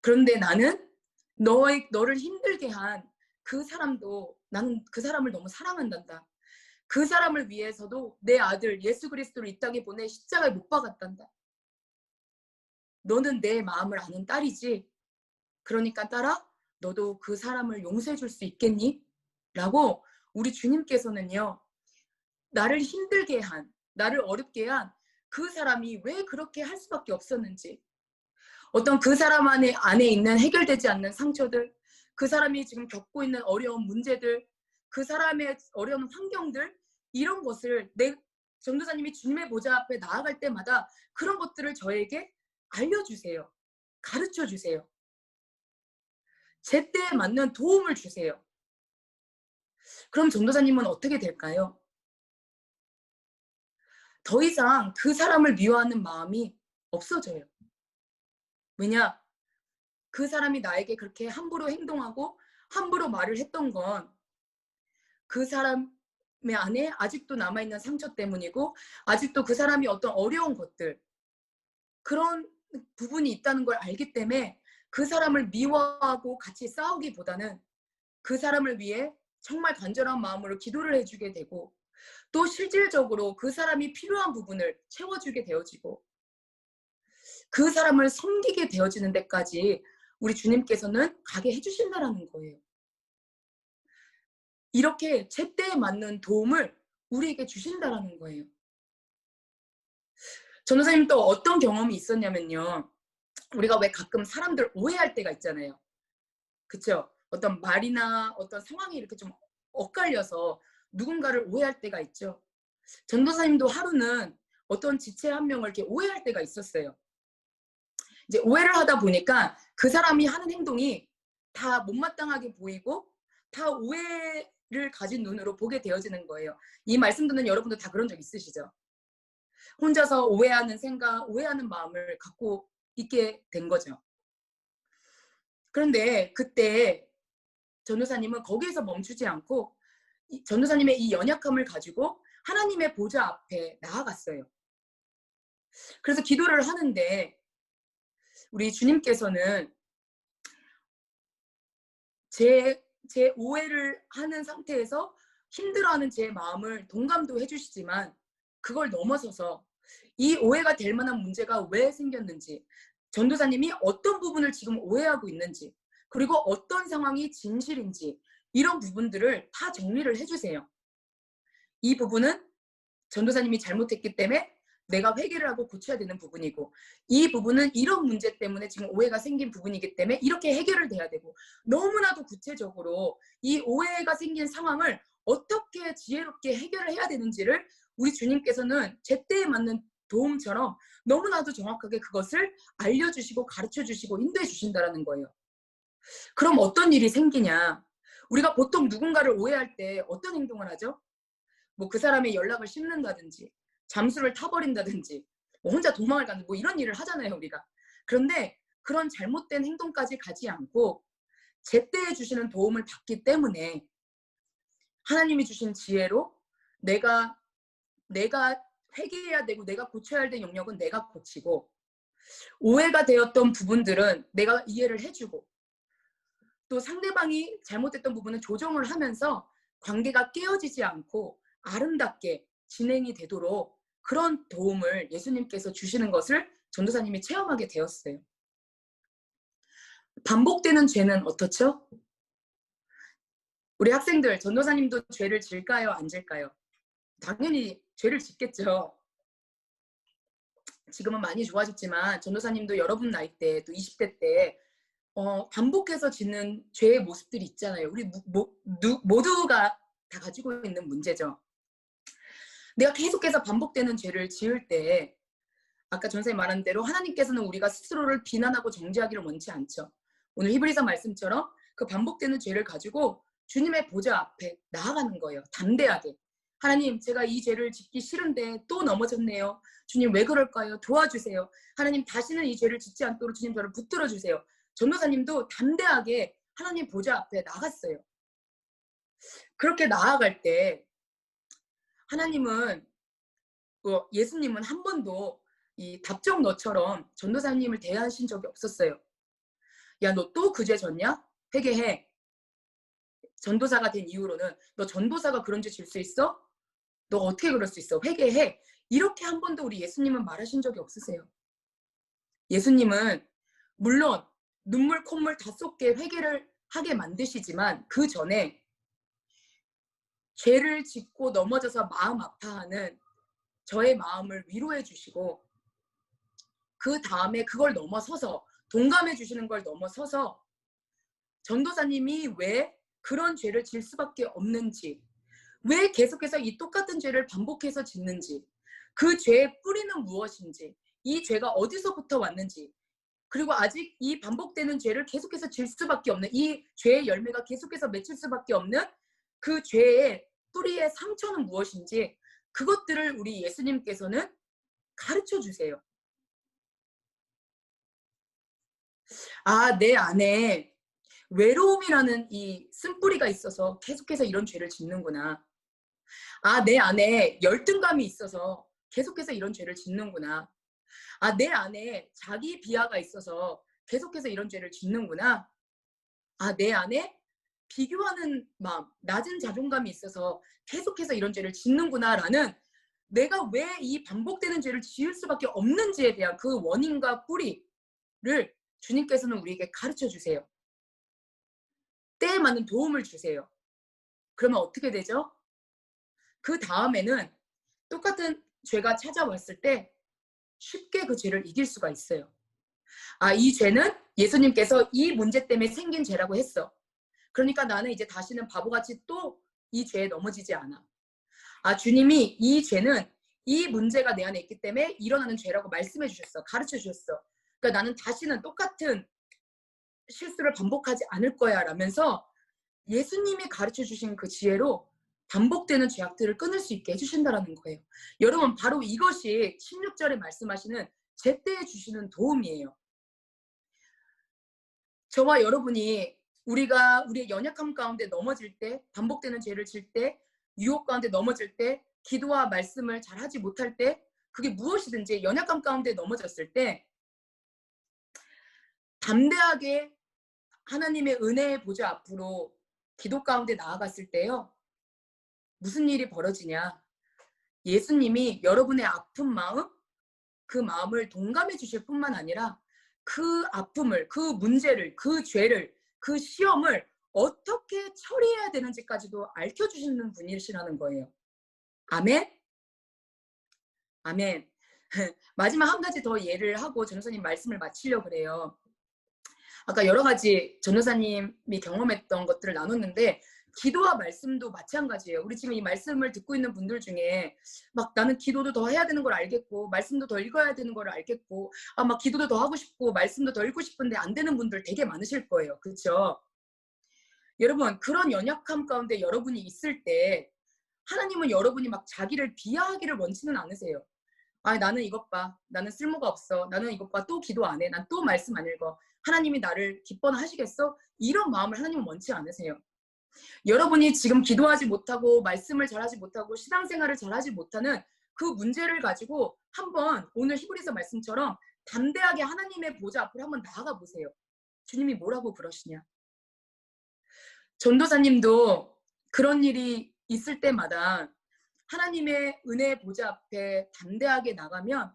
그런데 나는 너를 힘들게 한 그 사람도 나는 그 사람을 너무 사랑한단다. 그 사람을 위해서도 내 아들 예수 그리스도를 이 땅에 보내 십자가에 못 박았단다. 너는 내 마음을 아는 딸이지. 그러니까 딸아, 너도 그 사람을 용서해 줄 수 있겠니? 라고 우리 주님께서는요. 나를 힘들게 한, 나를 어렵게 한 그 사람이 왜 그렇게 할 수밖에 없었는지, 어떤 그 사람 안에 있는 해결되지 않는 상처들, 그 사람이 지금 겪고 있는 어려운 문제들, 그 사람의 어려운 환경들, 이런 것을 전도사님이 주님의 보좌 앞에 나아갈 때마다 그런 것들을 저에게 알려주세요. 가르쳐 주세요. 제때에 맞는 도움을 주세요. 그럼 전도사님은 어떻게 될까요? 더 이상 그 사람을 미워하는 마음이 없어져요. 왜냐? 그 사람이 나에게 그렇게 함부로 행동하고 함부로 말을 했던 건 그 사람의 안에 아직도 남아있는 상처 때문이고 아직도 그 사람이 어떤 어려운 것들 그런 부분이 있다는 걸 알기 때문에 그 사람을 미워하고 같이 싸우기보다는 그 사람을 위해 정말 간절한 마음으로 기도를 해주게 되고 또 실질적으로 그 사람이 필요한 부분을 채워주게 되어지고 그 사람을 섬기게 되어지는 데까지 우리 주님께서는 가게 해주신다라는 거예요. 이렇게 제때에 맞는 도움을 우리에게 주신다라는 거예요. 전도사님 또 어떤 경험이 있었냐면요. 우리가 왜 가끔 사람들 오해할 때가 있잖아요. 그쵸? 어떤 말이나 어떤 상황이 이렇게 좀 엇갈려서 누군가를 오해할 때가 있죠. 전도사님도 하루는 어떤 지체 한 명을 이렇게 오해할 때가 있었어요. 이제 오해를 하다 보니까 그 사람이 하는 행동이 다 못마땅하게 보이고 다 오해를 가진 눈으로 보게 되어지는 거예요. 이 말씀 듣는 여러분도 다 그런 적 있으시죠? 혼자서 오해하는 생각, 오해하는 마음을 갖고 있게 된 거죠. 그런데 그때 전도사님은 거기에서 멈추지 않고 전도사님의 이 연약함을 가지고 하나님의 보좌 앞에 나아갔어요. 그래서 기도를 하는데 우리 주님께서는 제 오해를 하는 상태에서 힘들어하는 제 마음을 동감도 해주시지만 그걸 넘어서서 이 오해가 될 만한 문제가 왜 생겼는지, 전도사님이 어떤 부분을 지금 오해하고 있는지, 그리고 어떤 상황이 진실인지 이런 부분들을 다 정리를 해주세요. 이 부분은 전도사님이 잘못했기 때문에 내가 회개를 하고 고쳐야 되는 부분이고, 이 부분은 이런 문제 때문에 지금 오해가 생긴 부분이기 때문에 이렇게 해결을 돼야 되고, 너무나도 구체적으로 이 오해가 생긴 상황을 어떻게 지혜롭게 해결을 해야 되는지를 우리 주님께서는 제때에 맞는 도움처럼 너무나도 정확하게 그것을 알려주시고 가르쳐주시고 인도해 주신다는 거예요. 그럼 어떤 일이 생기냐? 우리가 보통 누군가를 오해할 때 어떤 행동을 하죠? 뭐 그 사람의 연락을 씹는다든지 잠수를 타버린다든지 뭐 혼자 도망을 가는 뭐 이런 일을 하잖아요, 우리가. 그런데 그런 잘못된 행동까지 가지 않고 제때에 주시는 도움을 받기 때문에 하나님이 주신 지혜로 내가 회개해야 되고 내가 고쳐야 될 영역은 내가 고치고, 오해가 되었던 부분들은 내가 이해를 해주고, 또 상대방이 잘못했던 부분은 조정을 하면서 관계가 깨어지지 않고 아름답게 진행이 되도록 그런 도움을 예수님께서 주시는 것을 전도사님이 체험하게 되었어요. 반복되는 죄는 어떻죠? 우리 학생들, 전도사님도 죄를 질까요? 안 질까요? 당연히 죄를 짓겠죠. 지금은 많이 좋아졌지만 전도사님도 여러분 나이 때, 또 20대 때 반복해서 짓는 죄의 모습들이 있잖아요. 우리 모두가 다 가지고 있는 문제죠. 내가 계속해서 반복되는 죄를 지을 때 아까 전사님 말한 대로 하나님께서는 우리가 스스로를 비난하고 정죄하기를 원치 않죠. 오늘 히브리서 말씀처럼 그 반복되는 죄를 가지고 주님의 보좌 앞에 나아가는 거예요. 담대하게. 하나님, 제가 이 죄를 짓기 싫은데 또 넘어졌네요. 주님, 왜 그럴까요? 도와주세요. 하나님, 다시는 이 죄를 짓지 않도록 주님 저를 붙들어 주세요. 전도사님도 담대하게 하나님 보좌 앞에 나갔어요. 그렇게 나아갈 때 하나님은, 예수님은 한 번도 이 답정 너처럼 전도사님을 대하신 적이 없었어요. 야, 너 또 그 죄 졌냐? 회개해. 전도사가 된 이후로는 너 전도사가 그런 죄 질 수 있어? 너 어떻게 그럴 수 있어? 회개해. 이렇게 한 번도 우리 예수님은 말하신 적이 없으세요. 예수님은 물론 눈물 콧물 다 쏟게 회개를 하게 만드시지만 그 전에 죄를 짓고 넘어져서 마음 아파하는 저의 마음을 위로해 주시고, 그 다음에 그걸 넘어서서 동감해 주시는 걸 넘어서서 전도사님이 왜 그런 죄를 질 수밖에 없는지, 왜 계속해서 이 똑같은 죄를 반복해서 짓는지, 그 죄의 뿌리는 무엇인지, 이 죄가 어디서부터 왔는지, 그리고 아직 이 반복되는 죄를 계속해서 질 수밖에 없는, 이 죄의 열매가 계속해서 맺힐 수밖에 없는 그 죄의 뿌리의 상처는 무엇인지, 그것들을 우리 예수님께서는 가르쳐 주세요. 아, 내 안에 외로움이라는 이 쓴뿌리가 있어서 계속해서 이런 죄를 짓는구나. 아, 내 안에 열등감이 있어서 계속해서 이런 죄를 짓는구나. 아, 내 안에 자기 비하가 있어서 계속해서 이런 죄를 짓는구나. 아, 내 안에 비교하는 마음, 낮은 자존감이 있어서 계속해서 이런 죄를 짓는구나라는, 내가 왜 이 반복되는 죄를 지을 수밖에 없는지에 대한 그 원인과 뿌리를 주님께서는 우리에게 가르쳐 주세요. 때에 맞는 도움을 주세요. 그러면 어떻게 되죠? 그 다음에는 똑같은 죄가 찾아왔을 때 쉽게 그 죄를 이길 수가 있어요. 아, 이 죄는 예수님께서 이 문제 때문에 생긴 죄라고 했어. 그러니까 나는 이제 다시는 바보같이 또 이 죄에 넘어지지 않아. 아, 주님이 이 죄는 이 문제가 내 안에 있기 때문에 일어나는 죄라고 말씀해 주셨어. 가르쳐 주셨어. 그러니까 나는 다시는 똑같은 실수를 반복하지 않을 거야 라면서 예수님이 가르쳐 주신 그 지혜로 반복되는 죄악들을 끊을 수 있게 해주신다라는 거예요. 여러분, 바로 이것이 16절에 말씀하시는 제때에 주시는 도움이에요. 저와 여러분이 우리의 연약함 가운데 넘어질 때, 반복되는 죄를 질 때, 유혹 가운데 넘어질 때, 기도와 말씀을 잘 하지 못할 때, 그게 무엇이든지 연약함 가운데 넘어졌을 때 담대하게 하나님의 은혜의 보좌 앞으로 기도 가운데 나아갔을 때요. 무슨 일이 벌어지냐? 예수님이 여러분의 아픈 마음, 그 마음을 동감해 주실 뿐만 아니라 그 아픔을, 그 문제를, 그 죄를, 그 시험을 어떻게 처리해야 되는지까지도 알려 주시는 분이시라는 거예요. 아멘. 아멘. 마지막 한 가지 더 예를 하고 전도사님 말씀을 마치려고 그래요. 아까 여러 가지 전도사님이 경험했던 것들을 나눴는데 기도와 말씀도 마찬가지예요. 우리 지금 이 말씀을 듣고 있는 분들 중에 막 나는 기도도 더 해야 되는 걸 알겠고 말씀도 더 읽어야 되는 걸 알겠고 막 기도도 더 하고 싶고 말씀도 더 읽고 싶은데 안 되는 분들 되게 많으실 거예요. 그렇죠? 여러분, 그런 연약함 가운데 여러분이 있을 때 하나님은 여러분이 막 자기를 비하하기를 원치는 않으세요. 아, 나는 이것 봐. 나는 쓸모가 없어. 나는 이것 봐. 또 기도 안 해. 난 또 말씀 안 읽어. 하나님이 나를 기뻐나 하시겠어? 이런 마음을 하나님은 원치 않으세요. 여러분이 지금 기도하지 못하고 말씀을 잘하지 못하고 신앙생활을 잘하지 못하는 그 문제를 가지고 한번 오늘 히브리서 말씀처럼 담대하게 하나님의 보좌 앞으로 한번 나아가 보세요. 주님이 뭐라고 그러시냐? 전도사님도 그런 일이 있을 때마다 하나님의 은혜의 보좌 앞에 담대하게 나가면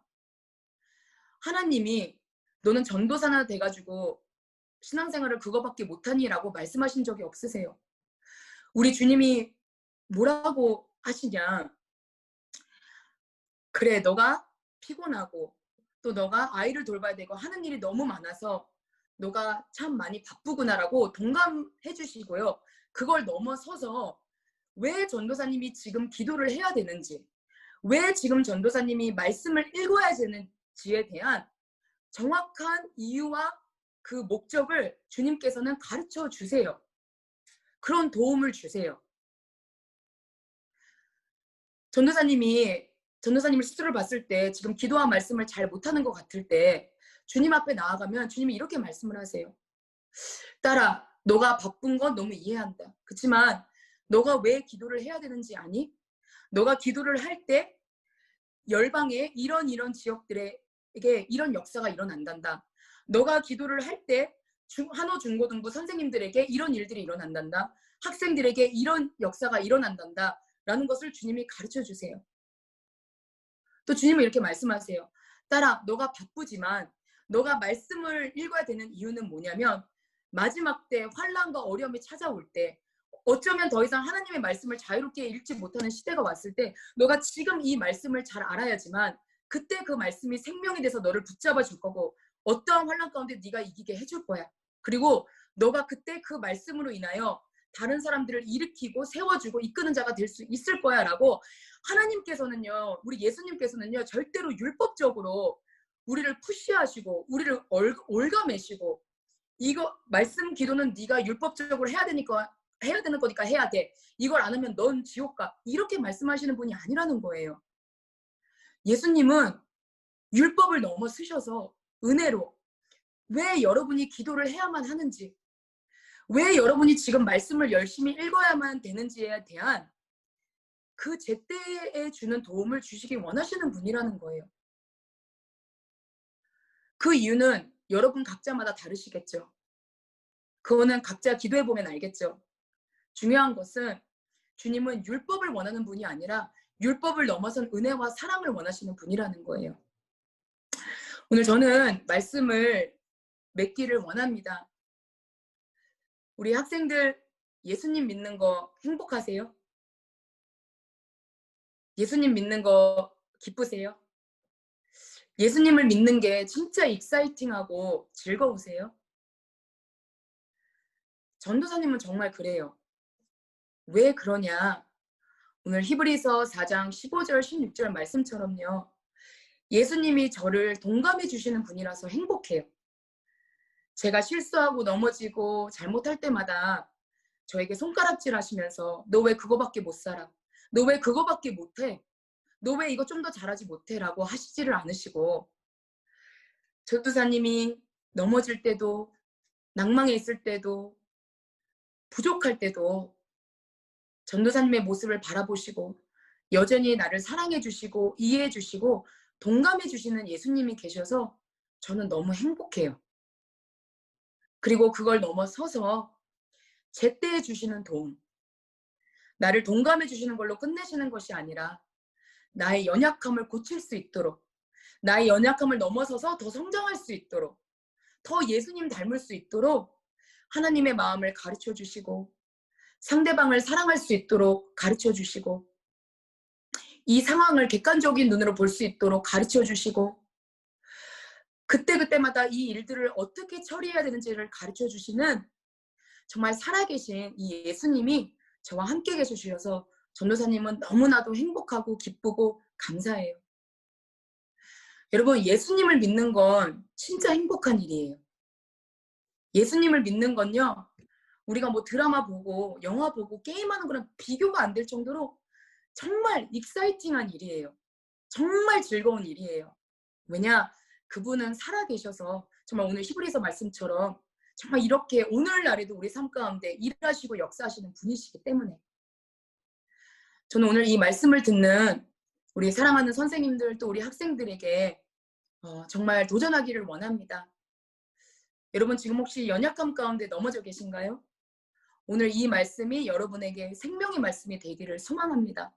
하나님이 너는 전도사나 돼가지고 신앙생활을 그거밖에 못하니라고 말씀하신 적이 없으세요. 우리 주님이 뭐라고 하시냐? 그래, 너가 피곤하고 또 너가 아이를 돌봐야 되고 하는 일이 너무 많아서 너가 참 많이 바쁘구나라고 동감해 주시고요. 그걸 넘어서서 왜 전도사님이 지금 기도를 해야 되는지, 왜 지금 전도사님이 말씀을 읽어야 되는지에 대한 정확한 이유와 그 목적을 주님께서는 가르쳐 주세요. 그런 도움을 주세요. 전도사님을 스스로 봤을 때 지금 기도와 말씀을 잘 못하는 것 같을 때 주님 앞에 나아가면 주님이 이렇게 말씀을 하세요. 딸아, 너가 바쁜 건 너무 이해한다. 그렇지만 너가 왜 기도를 해야 되는지 아니? 너가 기도를 할 때 열방의 이런 지역들에게 이런 역사가 일어난단다. 너가 기도를 할 때 한호 중고등부 선생님들에게 이런 일들이 일어난단다. 학생들에게 이런 역사가 일어난단다. 라는 것을 주님이 가르쳐 주세요. 또 주님은 이렇게 말씀하세요. 딸아, 너가 바쁘지만 너가 말씀을 읽어야 되는 이유는 뭐냐면 마지막 때 환난과 어려움이 찾아올 때 어쩌면 더 이상 하나님의 말씀을 자유롭게 읽지 못하는 시대가 왔을 때 너가 지금 이 말씀을 잘 알아야지만 그때 그 말씀이 생명이 돼서 너를 붙잡아 줄 거고 어떠한 환난 가운데 네가 이기게 해줄 거야. 그리고 너가 그때 그 말씀으로 인하여 다른 사람들을 일으키고 세워주고 이끄는 자가 될 수 있을 거야 라고 하나님께서는요, 우리 예수님께서는요, 절대로 율법적으로 우리를 푸시하시고 우리를 올가매시고 이거 말씀 기도는 네가 율법적으로 해야 되는 거니까 해야 돼. 이걸 안 하면 넌 지옥 가. 이렇게 말씀하시는 분이 아니라는 거예요. 예수님은 율법을 넘어서셔서 은혜로 왜 여러분이 기도를 해야만 하는지, 왜 여러분이 지금 말씀을 열심히 읽어야만 되는지에 대한 그 제때에 주는 도움을 주시기 원하시는 분이라는 거예요. 그 이유는 여러분 각자마다 다르시겠죠. 그거는 각자 기도해 보면 알겠죠. 중요한 것은 주님은 율법을 원하는 분이 아니라 율법을 넘어선 은혜와 사랑을 원하시는 분이라는 거예요. 오늘 저는 말씀을 맺기를 원합니다. 우리 학생들 예수님 믿는 거 행복하세요? 예수님 믿는 거 기쁘세요? 예수님을 믿는 게 진짜 익사이팅하고 즐거우세요? 전도사님은 정말 그래요. 왜 그러냐? 오늘 히브리서 4장 15절 16절 말씀처럼요. 예수님이 저를 동감해 주시는 분이라서 행복해요. 제가 실수하고 넘어지고 잘못할 때마다 저에게 손가락질 하시면서 너 왜 그거밖에 못 살아? 너 왜 그거밖에 못해? 너 왜 이거 좀 더 잘하지 못해? 라고 하시지를 않으시고 전도사님이 넘어질 때도 낭망해 있을 때도 부족할 때도 전도사님의 모습을 바라보시고 여전히 나를 사랑해 주시고 이해해 주시고 동감해 주시는 예수님이 계셔서 저는 너무 행복해요. 그리고 그걸 넘어서서 제때해 주시는 도움, 나를 동감해 주시는 걸로 끝내시는 것이 아니라 나의 연약함을 고칠 수 있도록, 나의 연약함을 넘어서서 더 성장할 수 있도록, 더 예수님 닮을 수 있도록 하나님의 마음을 가르쳐 주시고 상대방을 사랑할 수 있도록 가르쳐 주시고 이 상황을 객관적인 눈으로 볼 수 있도록 가르쳐 주시고 그때그때마다 이 일들을 어떻게 처리해야 되는지를 가르쳐 주시는 정말 살아계신 이 예수님이 저와 함께 계셔주셔서 전도사님은 너무나도 행복하고 기쁘고 감사해요. 여러분, 예수님을 믿는 건 진짜 행복한 일이에요. 예수님을 믿는 건요, 우리가 뭐 드라마 보고 영화 보고 게임하는 거랑 비교가 안 될 정도로 정말 익사이팅한 일이에요. 정말 즐거운 일이에요. 왜냐? 그분은 살아계셔서 정말 오늘 히브리서 말씀처럼 정말 이렇게 오늘날에도 우리 삶 가운데 일하시고 역사하시는 분이시기 때문에 저는 오늘 이 말씀을 듣는 우리 사랑하는 선생님들 또 우리 학생들에게 정말 도전하기를 원합니다. 여러분 지금 혹시 연약함 가운데 넘어져 계신가요? 오늘 이 말씀이 여러분에게 생명의 말씀이 되기를 소망합니다.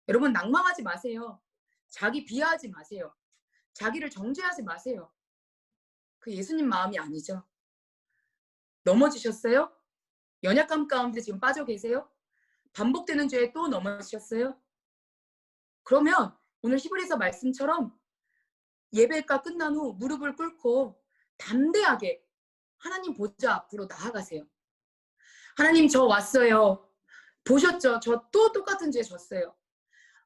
여러분 낭망하지 마세요. 자기 비하하지 마세요. 자기를 정죄하지 마세요. 그 예수님 마음이 아니죠. 넘어지셨어요? 연약함 가운데 지금 빠져 계세요? 반복되는 죄에 또 넘어지셨어요? 그러면 오늘 히브리서 말씀처럼 예배가 끝난 후 무릎을 꿇고 담대하게 하나님 보좌 앞으로 나아가세요. 하나님 저 왔어요. 보셨죠? 저 또 똑같은 죄 졌어요.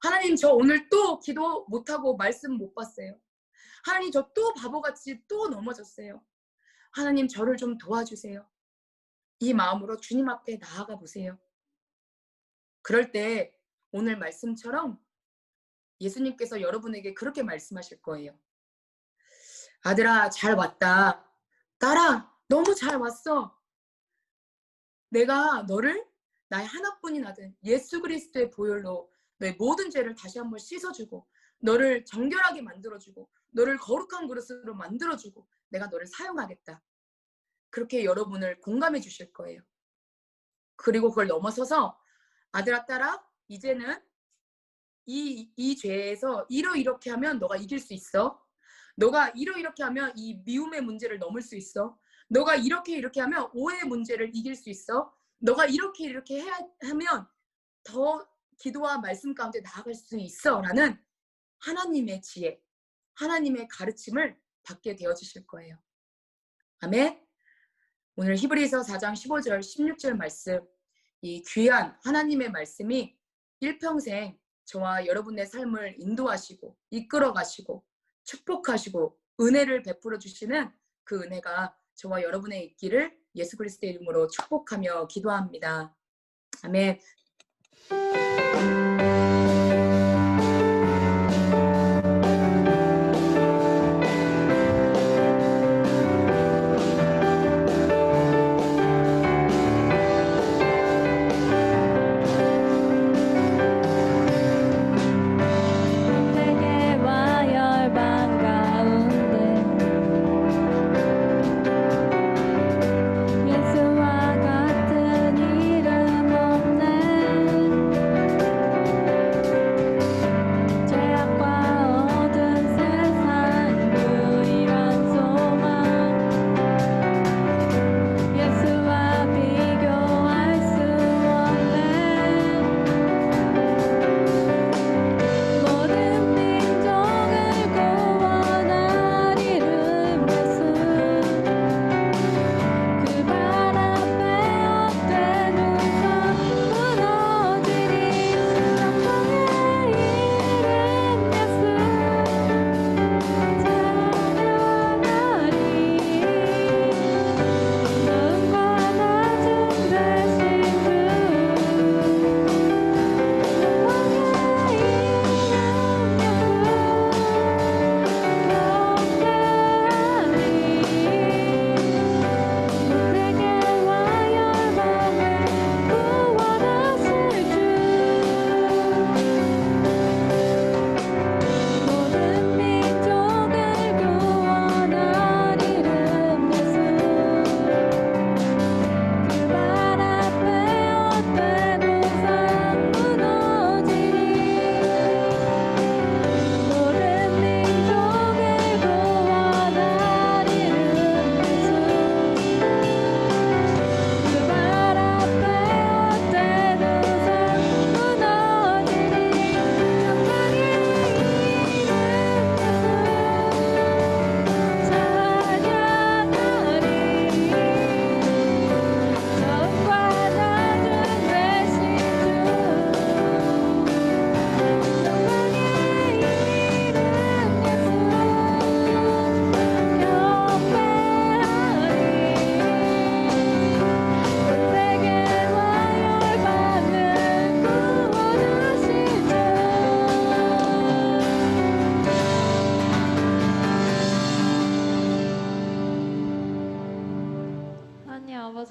하나님 저 오늘 또 기도 못하고 말씀 못 봤어요. 하나님 저 또 바보같이 또 넘어졌어요. 하나님 저를 좀 도와주세요. 이 마음으로 주님 앞에 나아가 보세요. 그럴 때 오늘 말씀처럼 예수님께서 여러분에게 그렇게 말씀하실 거예요. 아들아 잘 왔다. 딸아 너무 잘 왔어. 내가 너를 나의 하나뿐인 아들 예수 그리스도의 보혈로 너의 모든 죄를 다시 한번 씻어주고 너를 정결하게 만들어주고 너를 거룩한 그릇으로 만들어주고 내가 너를 사용하겠다. 그렇게 여러분을 공감해 주실 거예요. 그리고 그걸 넘어서서 아들아 딸아 이제는 이 죄에서 이렇게 하면 너가 이길 수 있어. 너가 이렇게 하면 이 미움의 문제를 넘을 수 있어. 너가 이렇게 하면 오해의 문제를 이길 수 있어. 너가 이렇게 하면 더 기도와 말씀 가운데 나아갈 수 있어 라는 하나님의 지혜, 하나님의 가르침을 받게 되어지실 거예요. 아멘. 오늘 히브리서 4장 15절 16절 말씀 이 귀한 하나님의 말씀이 일평생 저와 여러분의 삶을 인도하시고 이끌어가시고 축복하시고 은혜를 베풀어 주시는 그 은혜가 저와 여러분의 있기를 예수 그리스도의 이름으로 축복하며 기도합니다. 아멘.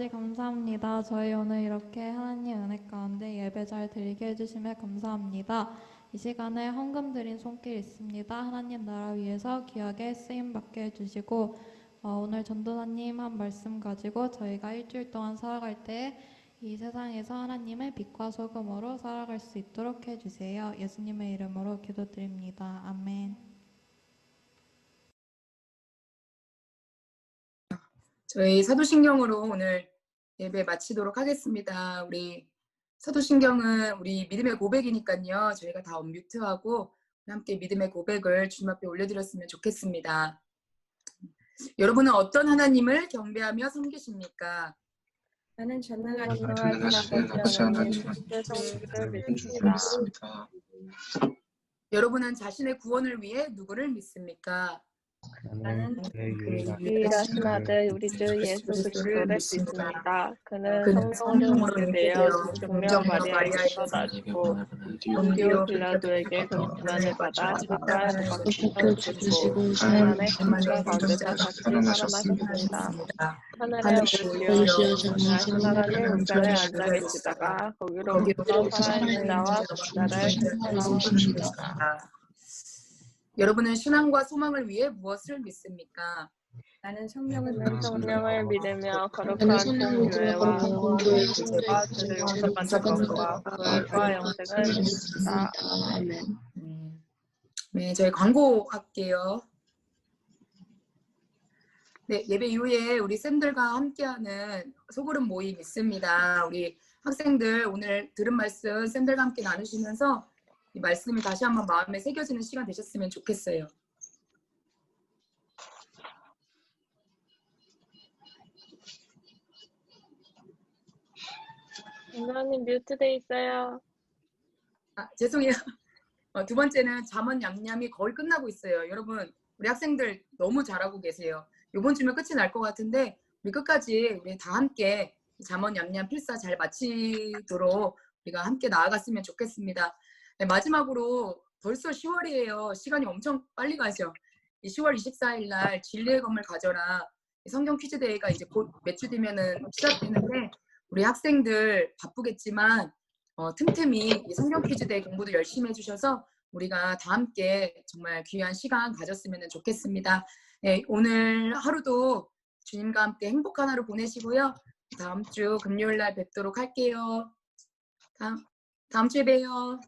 아버지 감사합니다. 저희 오늘 이렇게 하나님 은혜 가운데 예배 잘 드리게 해주심에 감사합니다. 이 시간에 헌금 드린 손길 있습니다. 하나님 나라 위해서 귀하게 쓰임받게 해주시고 오늘 전도사님 한 말씀 가지고 저희가 일주일 동안 살아갈 때 이 세상에서 하나님의 빛과 소금으로 살아갈 수 있도록 해주세요. 예수님의 이름으로 기도드립니다. 아멘. 저희 사도신경으로 오늘 예배 마치도록 하겠습니다. 우리 사도신경은 우리 믿음의 고백이니까요. 저희가 다 언뮤트하고 함께 믿음의 고백을 주님 앞에 올려드렸으면 좋겠습니다. 여러분은 어떤 하나님을 경배하며 섬기십니까? 나는 전능하신 전능하신 아버지 하나님, 성부를 주를 믿습니다. 믿습니다. 여러분은 자신의 구원을 위해 누구를 믿습니까? 나는 그의 유일하신 아들 우리 주 예수 그리스도를 믿습니다. 그는 성령으로 인되어 중명 마리아에게서 나시고 본디오 빌라도에게 고난을 받아 십자가에 못 박혀 죽으시고 사흘 만에 가운데서 다시 살아나셨습니다. 하늘에 올려주셔서 하나님 우편에 앉아 계시다가 거기로부터 살아있는 나와 나를 찾아오십니다. 여러분은 신앙과 소망을 위해 무엇을 믿습니까? 나는 성령을 믿으며 거룩한 공교회와 교회와 죄를 용서받는 것과 부활과 영생을 믿습니다. 네, 저희 광고할게요. 네, 예배 이후에 우리 쌤들과 함께하는 소그룹 모임 있습니다. 우리 학생들 오늘 들은 말씀 쌤들과 함께 나누시면서 이 말씀이 다시 한번 마음에 새겨지는 시간 되셨으면 좋겠어요. 인도님 뮤트돼 있어요. 죄송해요. 두 번째는 잠언 냠냠이 거의 끝나고 있어요. 여러분, 우리 학생들 너무 잘하고 계세요. 이번 주면 끝이 날 것 같은데 우리 끝까지 우리 다 함께 잠언 냠냠 필사 잘 마치도록 우리가 함께 나아갔으면 좋겠습니다. 네, 마지막으로 벌써 10월이에요. 시간이 엄청 빨리 가죠. 이 10월 24일 날 진리의 검을 가져라. 성경 퀴즈 대회가 이제 곧 몇 주 뒤면은 시작되는데 우리 학생들 바쁘겠지만 틈틈이 이 성경 퀴즈 대회 공부도 열심히 해주셔서 우리가 다 함께 정말 귀한 시간 가졌으면 좋겠습니다. 네, 오늘 하루도 주님과 함께 행복한 하루 보내시고요. 다음 주 금요일 날 뵙도록 할게요. 다음 주에 봬요.